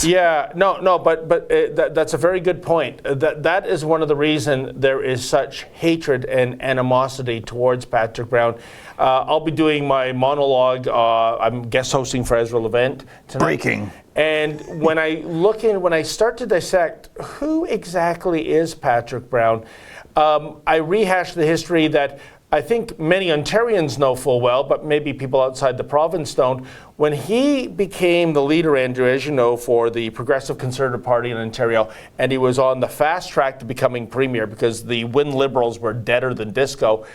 Yeah, but that's a very good point. That is one of the reasons there is such hatred and animosity towards Patrick Brown. I'll be doing my monologue. I'm guest hosting for Ezra Levent tonight. Breaking. And when I start to dissect who exactly is Patrick Brown, I rehash the history that I think many Ontarians know full well, but maybe people outside the province don't. When he became the leader, Andrew, as you know, for the Progressive Conservative Party in Ontario, and he was on the fast track to becoming premier because the Wynne Liberals were deader than disco,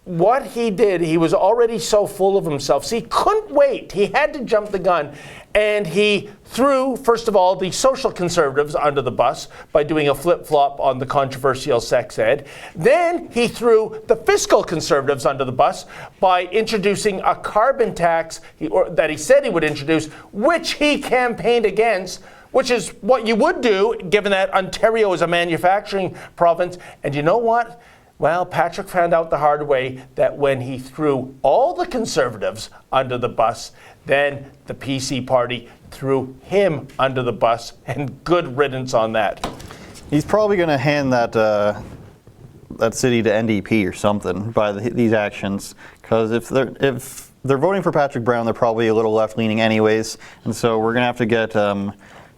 what he did, he was already so full of himself. So he couldn't wait. He had to jump the gun. And he threw, first of all, the social conservatives under the bus by doing a flip-flop on the controversial sex ed. Then he threw the fiscal conservatives under the bus by introducing a carbon tax that he said he would introduce, which he campaigned against, which is what you would do given that Ontario is a manufacturing province. And you know what? Well, Patrick found out the hard way that when he threw all the Conservatives under the bus, then the PC party threw him under the bus, and good riddance on that. He's probably going to hand that city to NDP or something by these actions, because if they're voting for Patrick Brown, they're probably a little left-leaning anyways, and so we're going to have to get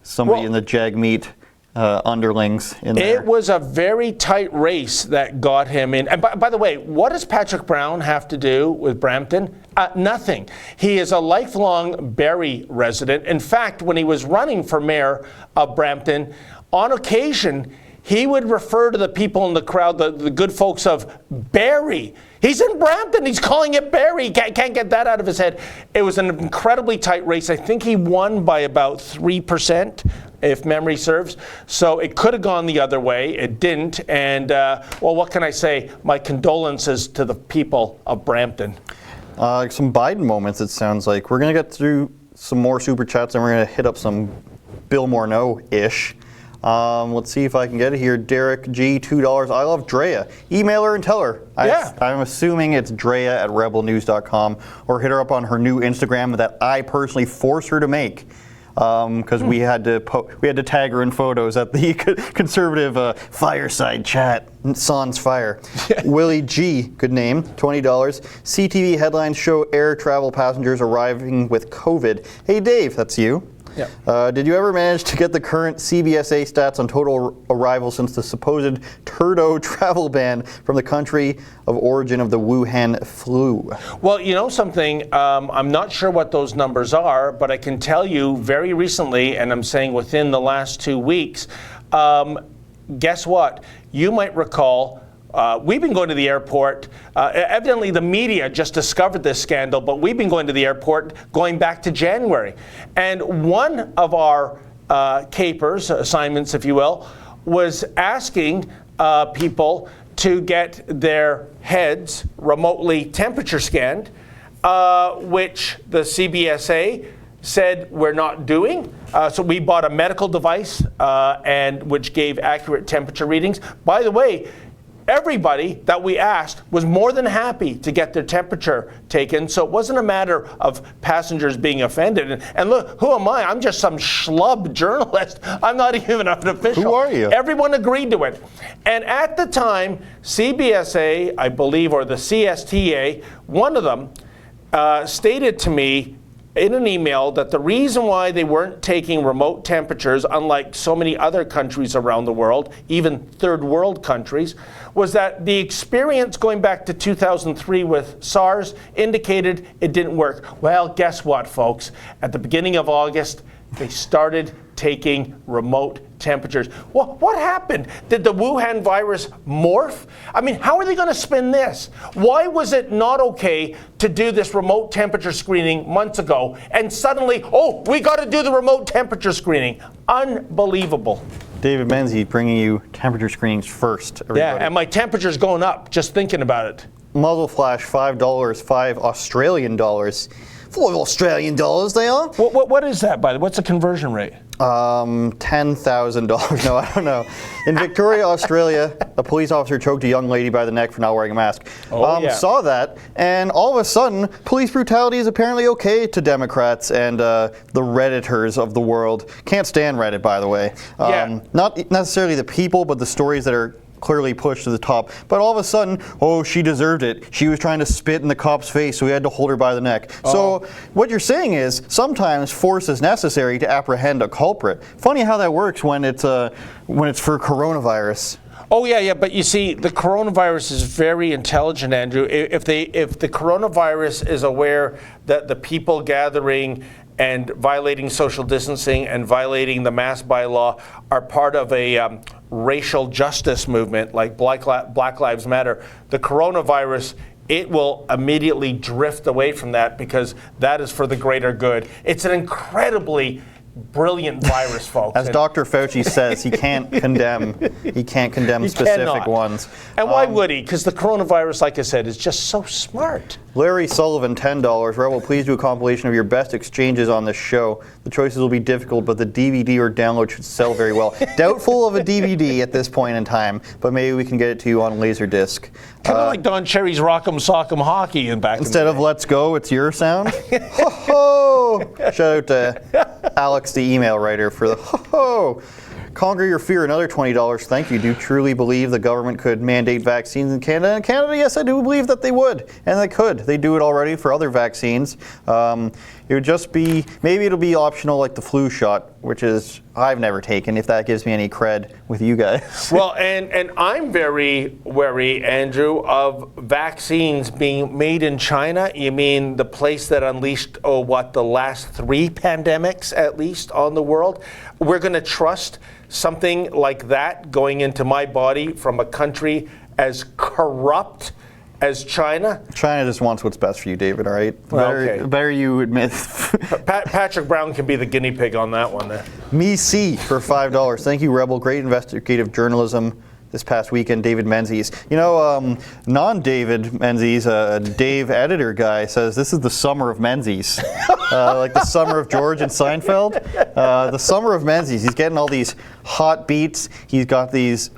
somebody in the Jagmeet underlings in there. It was a very tight race that got him in. And by the way, what does Patrick Brown have to do with Brampton? Nothing. He is a lifelong Barrie resident. In fact, when he was running for mayor of Brampton, on occasion, he would refer to the people in the crowd, the good folks of Barrie. He's in Brampton. He's calling it Barrie. Can't get that out of his head. It was an incredibly tight race. I think he won by about 3%, if memory serves. So it could have gone the other way. It didn't. And, well, what can I say? My condolences to the people of Brampton. Some Biden moments, it sounds like. We're going to get through some more Super Chats, and we're going to hit up some Bill Morneau-ish. Let's see if I can get it here. Derek G, $2. I love Drea. Email her and tell her. I'm assuming it's Drea at rebelnews.com, or hit her up on her new Instagram that I personally forced her to make. Because we had to tag her in photos at the conservative fireside chat. Sans Fire. Willie G, good name, $20. CTV headlines show air travel passengers arriving with COVID. Hey Dave, that's you. Yeah. Did you ever manage to get the current CBSA stats on total arrivals since the supposed Turdo travel ban from the country of origin of the Wuhan flu? Well, you know something, I'm not sure what those numbers are, but I can tell you very recently, and I'm saying within the last 2 weeks, guess what? You might recall we've been going to the airport. Evidently, the media just discovered this scandal, but we've been going to the airport going back to January. And one of our capers, assignments, if you will, was asking people to get their heads remotely temperature scanned, which the CBSA said we're not doing. So we bought a medical device and which gave accurate temperature readings. By the way, everybody that we asked was more than happy to get their temperature taken, so it wasn't a matter of passengers being offended. And look, who am I? I'm just some schlub journalist. I'm not even an official. Who are you? Everyone agreed to it. And at the time, CBSA, I believe, or the CSTA, one of them, stated to me in an email that the reason why they weren't taking remote temperatures, unlike so many other countries around the world, even third world countries, was that the experience going back to 2003 with SARS indicated it didn't work. Well, guess what, folks? At the beginning of August, they started taking remote temperatures. Well, what happened? Did the Wuhan virus morph? I mean, how are they going to spin this? Why was it not okay to do this remote temperature screening months ago, and suddenly, oh, we got to do the remote temperature screening? Unbelievable. David Menzies bringing you temperature screenings first, everybody. Yeah, and my temperature's going up just thinking about it. Muzzle flash, $5, 5 Australian dollars. 5 Australian dollars they are. What is that, by the way? What's the conversion rate? $10,000. No, I don't know. In Victoria, Australia, a police officer choked a young lady by the neck for not wearing a mask. Saw that, and all of a sudden, police brutality is apparently okay to Democrats and the Redditors of the world. Can't stand Reddit, by the way. Not necessarily the people, but the stories that are clearly pushed to the top. But all of a sudden, oh, she deserved it. She was trying to spit in the cop's face, so we had to hold her by the neck. So what you're saying is sometimes force is necessary to apprehend a culprit. Funny how that works when it's for coronavirus. Oh yeah, but you see, the coronavirus is very intelligent, Andrew. If the coronavirus is aware that the people gathering and violating social distancing and violating the mask bylaw are part of a racial justice movement like Black Lives Matter, the coronavirus it will immediately drift away from that because that is for the greater good. It's an incredibly brilliant virus, folks. As Dr. Fauci says, he can't condemn specific ones. And why would he? Because the coronavirus, like I said, is just so smart. Larry Sullivan, $10. Rebel, please do a compilation of your best exchanges on this show. The choices will be difficult, but the DVD or download should sell very well. Doubtful of a DVD at this point in time, but maybe we can get it to you on Laserdisc. Kind of like Don Cherry's Rock'em Sock'em Hockey in back Instead of Let's Go, it's your sound. Ho-ho! Shout out to Alex, the email writer, for the ho-ho. Conquer your fear, another $20. Thank you. Do you truly believe the government could mandate vaccines in Canada? In Canada, yes, I do believe that they would, and they could. They do it already for other vaccines. It would just be, maybe it'll be optional like the flu shot, which is, I've never taken, if that gives me any cred with you guys. Well, and I'm very wary, Andrew, of vaccines being made in China. You mean the place that unleashed, the last 3 pandemics at least on the world? We're going to trust something like that going into my body from a country as corrupt as China? China just wants what's best for you, David, all right? Better you admit. Patrick Brown can be the guinea pig on that one there. Me C for $5. Thank you, Rebel. Great investigative journalism this past weekend, David Menzies. You know, non-David Menzies, Dave editor guy says this is the summer of Menzies. Like the summer of George and Seinfeld. The summer of Menzies. He's getting all these hot beats. He's got these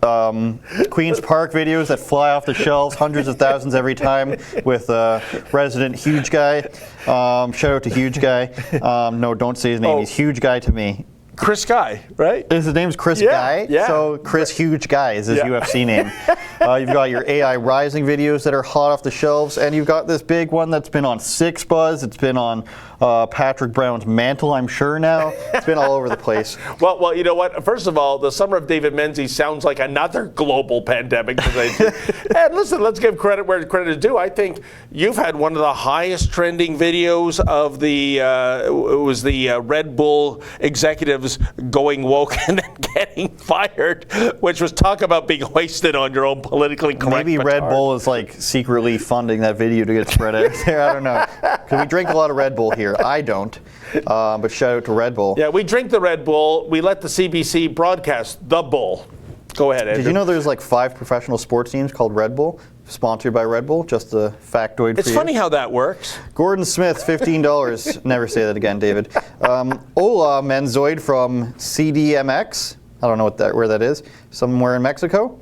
Queen's Park videos that fly off the shelves, hundreds of thousands every time, with resident Huge Guy. Shout out to Huge Guy. No, don't say his name. He's Huge Guy to me. Chris Guy, right? His name's Chris Guy, so Chris Huge Guy is his UFC name. You've got your AI Rising videos that are hot off the shelves, and you've got this big one that's been on Six Buzz. It's been on Patrick Brown's mantle, I'm sure now. It's been all over the place. Well, you know what? First of all, the summer of David Menzies sounds like another global pandemic. And listen, let's give credit where credit is due. I think you've had one of the highest trending videos of the Red Bull executives going woke and then getting fired, which was talk about being hoisted on your own politically correct. Maybe Red Bull is like secretly funding that video to get spread out there. I don't know. Because we drink a lot of Red Bull here. I don't. But shout out to Red Bull. Yeah, we drink the Red Bull. We let the CBC broadcast the Bull. Go ahead, Andrew. Did you know there's like 5 professional sports teams called Red Bull? Sponsored by Red Bull, just a factoid for you. It's funny how that works. Gordon Smith, $15. Never say that again, David. Hola, Menzoid from CDMX. I don't know where that is. Somewhere in Mexico.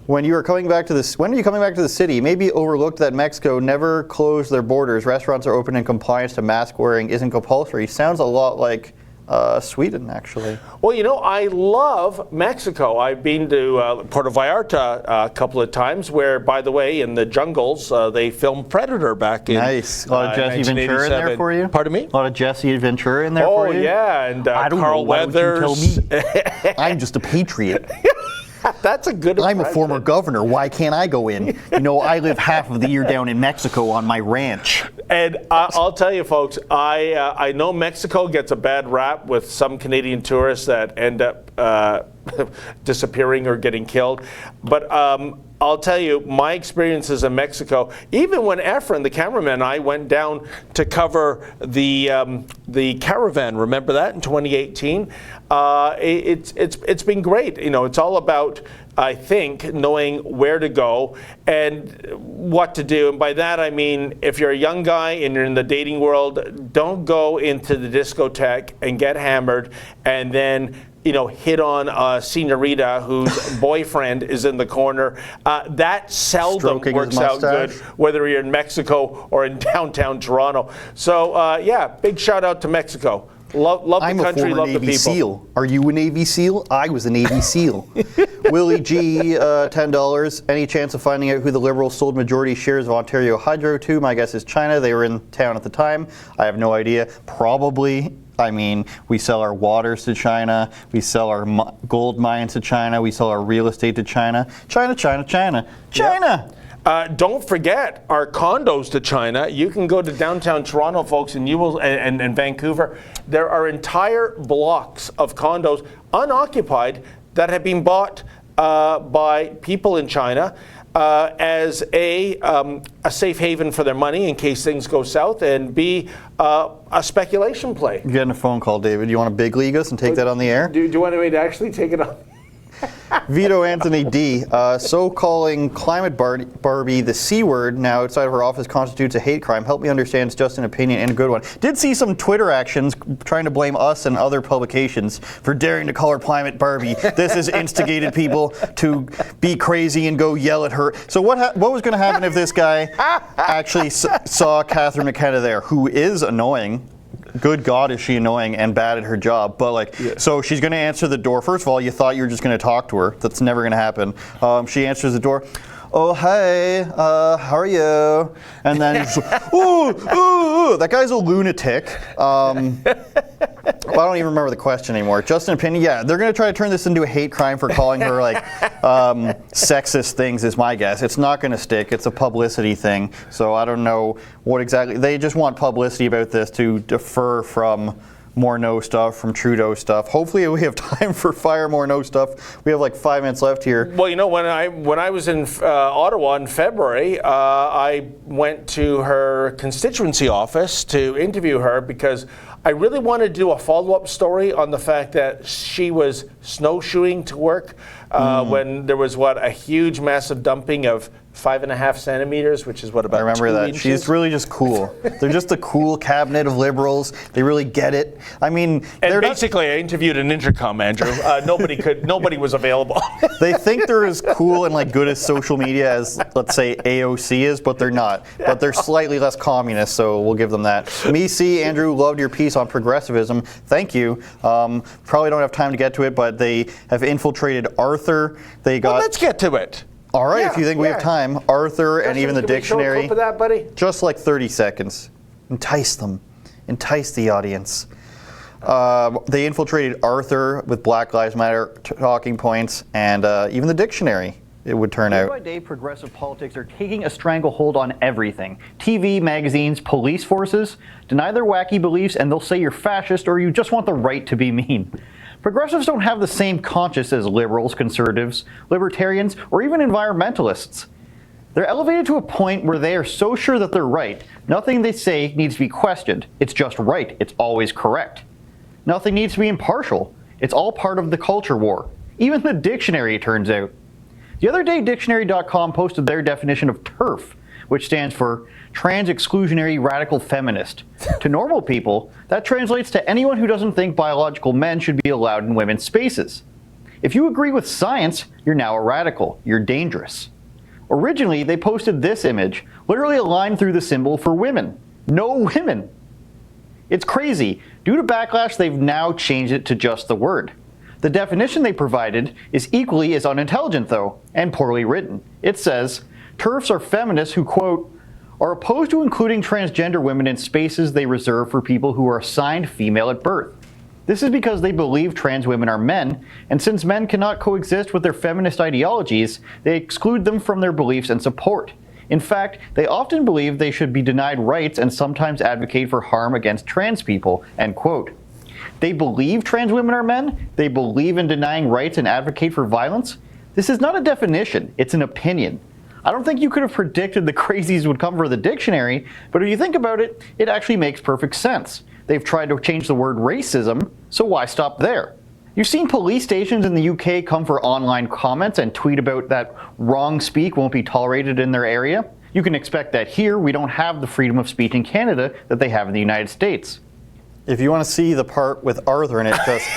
When are you coming back to the city? Maybe overlooked that Mexico never closed their borders. Restaurants are open and compliance to mask wearing isn't compulsory. Sounds a lot like Sweden, actually. Well, you know, I love Mexico. I've been to Puerto Vallarta a couple of times where, by the way, in the jungles, they filmed Predator back in Nice. A lot of Jesse Ventura in there for you? Pardon me? A lot of Jesse Ventura in there for you? Oh, yeah, and I don't Carl know. Why Weathers. don't you tell me? I'm just a patriot. That's a good I'm a former governor. Why can't I go in? You know, I live half of the year down in Mexico on my ranch. And I'll tell you, folks, I know Mexico gets a bad rap with some Canadian tourists that end up disappearing or getting killed. But I'll tell you, my experiences in Mexico, even when Efren, the cameraman, and I went down to cover the caravan, remember that, in 2018? It's been great. You know, it's all about, I think, knowing where to go and what to do. And by that, I mean, if you're a young guy and you're in the dating world, don't go into the discotheque and get hammered and then, you know, hit on a senorita whose boyfriend is in the corner. That seldom works out good, whether you're in Mexico or in downtown Toronto. So, yeah, big shout out to Mexico. Love the country, love the people. I'm a former Navy SEAL. Are you a Navy SEAL? I was a Navy SEAL. Willie G, $10. Any chance of finding out who the Liberals sold majority shares of Ontario Hydro to? My guess is China. They were in town at the time. I have no idea. Probably. I mean, we sell our waters to China. We sell our gold mines to China. We sell our real estate to China. China, China, China. China! Yep. Don't forget our condos to China. You can go to downtown Toronto, folks, and you will, and Vancouver. There are entire blocks of condos unoccupied that have been bought by people in China. as a safe haven for their money in case things go south, and B, a speculation play. You're getting a phone call, David. You want to big league us and take that on the air? Do you want me to actually take it on? Vito Anthony D. So calling climate Barbie the C word now outside of her office constitutes a hate crime. Help me understand, it's just an opinion and a good one. Did see some Twitter actions trying to blame us and other publications for daring to call her climate Barbie. This has instigated people to be crazy and go yell at her. So what was going to happen if this guy actually saw Catherine McKenna there, who is annoying? Good God, is she annoying and bad at her job. But like, so she's going to answer the door. First of all, you thought you were just going to talk to her. That's never going to happen. She answers the door. Oh, hey, how are you? And then, ooh, that guy's a lunatic. Well, I don't even remember the question anymore. Just an opinion. Yeah, they're going to try to turn this into a hate crime for calling her like sexist things is my guess. It's not going to stick. It's a publicity thing. So I don't know what exactly. They just want publicity about this to defer from Morneau stuff, from Trudeau stuff. Hopefully we have time for fire Morneau stuff. We have like 5 minutes left here. Well, you know, when I was in Ottawa in February, I went to her constituency office to interview her because I really wanted to do a follow-up story on the fact that she was snowshoeing to work when there was, a huge massive dumping of 5.5 centimeters, which is what, about 2 inches? I remember that. She's really just cool. They're just a cool cabinet of liberals. They really get it. I mean, and basically, I interviewed an intercom, Andrew. Nobody was available. They think they're as cool and like good as social media as, let's say, AOC is, but they're not. But they're slightly less communist, so we'll give them that. Me, C, Andrew, loved your piece on progressivism. Thank you. Probably don't have time to get to it, but they have infiltrated Arthur. Well, let's get to it. All right, if you think we have time. Arthur and even the dictionary. Can we show a clip of that, buddy? Just like 30 seconds. Entice them. Entice the audience. They infiltrated Arthur with Black Lives Matter talking points and even the dictionary, it would turn out. Day by day, progressive politics are taking a stranglehold on everything. TV, magazines, police forces. Deny their wacky beliefs and they'll say you're fascist or you just want the right to be mean. Progressives don't have the same conscience as liberals, conservatives, libertarians, or even environmentalists. They're elevated to a point where they are so sure that they're right. Nothing they say needs to be questioned. It's just right. It's always correct. Nothing needs to be impartial. It's all part of the culture war. Even the dictionary, it turns out. The other day, dictionary.com posted their definition of TERF, which stands for Trans Exclusionary Radical Feminist. To normal people, that translates to anyone who doesn't think biological men should be allowed in women's spaces. If you agree with science, you're now a radical. You're dangerous. Originally, they posted this image, literally a line through the symbol for women. No women. It's crazy. Due to backlash, they've now changed it to just the word. The definition they provided is equally as unintelligent, though, and poorly written. It says, TERFs are feminists who, quote, are opposed to including transgender women in spaces they reserve for people who are assigned female at birth. This is because they believe trans women are men, and since men cannot coexist with their feminist ideologies, they exclude them from their beliefs and support. In fact, they often believe they should be denied rights and sometimes advocate for harm against trans people, end quote. They believe trans women are men? They believe in denying rights and advocate for violence? This is not a definition, it's an opinion. I don't think you could have predicted the crazies would come for the dictionary, but if you think about it, it actually makes perfect sense. They've tried to change the word racism, so why stop there? You've seen police stations in the UK come for online comments and tweet about that wrong speak won't be tolerated in their area. You can expect that here we don't have the freedom of speech in Canada that they have in the United States. If you want to see the part with Arthur in it, just...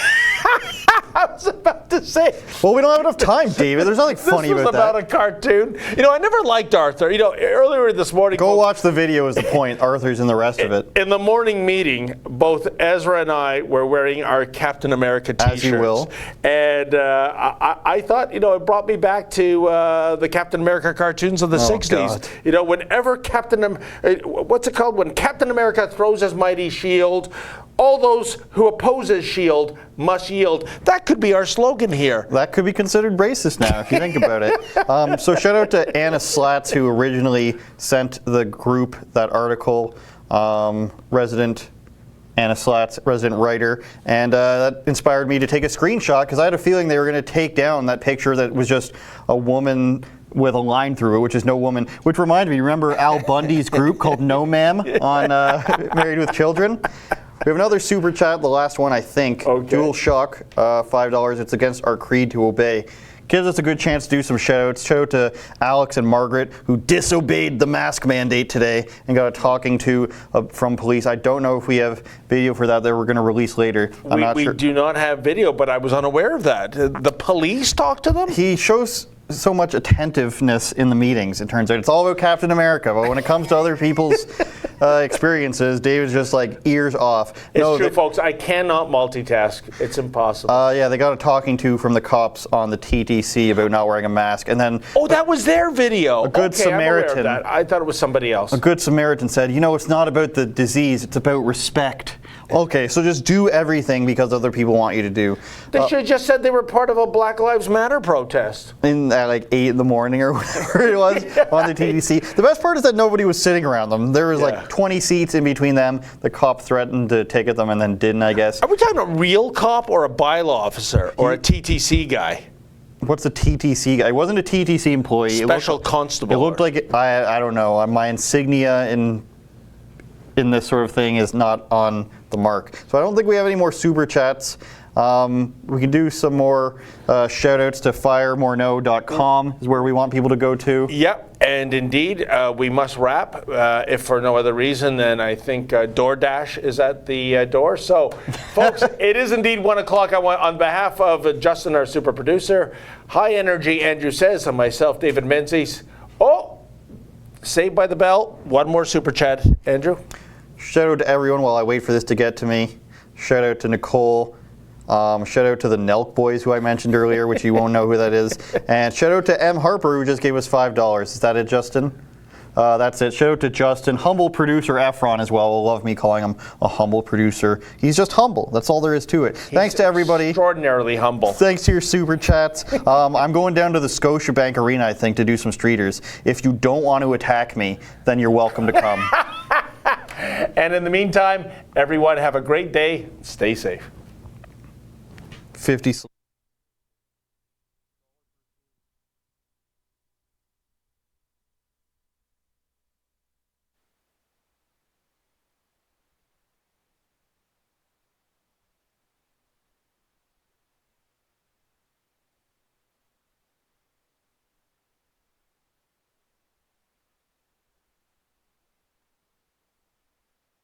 I was about to say. Well, we don't have enough time, David. There's nothing funny about that. This was about a cartoon. You know, I never liked Arthur. You know, earlier this morning. Go watch the video is the point. Arthur's in the rest of it. In the morning meeting, both Ezra and I were wearing our Captain America t-shirts. As you will. And I thought, you know, it brought me back to the Captain America cartoons of the 60s. God. You know, whenever what's it called? When Captain America throws his mighty shield, all those who oppose his shield must yield. That could be our slogan here. That could be considered racist now, if you think about it. So shout out to Anna Slatz, who originally sent the group that article, resident Anna Slatz, resident writer, and that inspired me to take a screenshot because I had a feeling they were going to take down that picture that was just a woman with a line through it, which is no woman. Which reminds me, remember Al Bundy's group called No Ma'am on Married with Children? We have another super chat, the last one I think. Okay. Dual Shock, $5. It's against our creed to obey. Gives us a good chance to do some shout-outs. Shout out to Alex and Margaret, who disobeyed the mask mandate today and got a talking to from police. I don't know if we have video for that we're going to release later. I'm not sure. We do not have video, but I was unaware of that. The police talked to them? He shows so much attentiveness in the meetings, it turns out. It's all about Captain America, but when it comes to other people's experiences, David's just like ears off. It's true, folks. I cannot multitask. It's impossible. Yeah, they got a talking to from the cops on the TTC about not wearing a mask, and then... Oh, that was their video. A good Samaritan. I'm aware of that. I thought it was somebody else. A good Samaritan said, you know, it's not about the disease, it's about respect. Okay, so just do everything because other people want you to do. They should have just said they were part of a Black Lives Matter protest. At like 8 in the morning or whatever it was on the TTC. The best part is that nobody was sitting around them. There was like 20 seats in between them. The cop threatened to ticket them and then didn't, I guess. Are we talking about a real cop or a bylaw officer or a TTC guy? What's a TTC guy? It wasn't a TTC employee. Special constable. It looked like, I don't know, my insignia in this sort of thing is not on the mark. So I don't think we have any more super chats. We can do some more shout outs to firemoreno.com is where we want people to go to. Yep, and indeed, we must wrap. If for no other reason, then I think DoorDash is at the door. So, folks, it is indeed 1 o'clock. I want, on behalf of Justin, our super producer, High Energy Andrew Says, and myself, David Menzies. Oh, Saved by the Bell. One more super chat, Andrew. Shout out to everyone while I wait for this to get to me. Shout out to Nicole. Shout out to the Nelk Boys, who I mentioned earlier, which you won't know who that is. And shout out to M. Harper, who just gave us $5. Is that it, Justin? That's it. Shout out to Justin. Humble producer Efron as well. Will love me calling him a humble producer. He's just humble. That's all there is to it. Thanks to everybody. Extraordinarily humble. Thanks to your super chats. I'm going down to the Scotiabank Arena, I think, to do some streeters. If you don't want to attack me, then you're welcome to come. And in the meantime, everyone have a great day. Stay safe. 50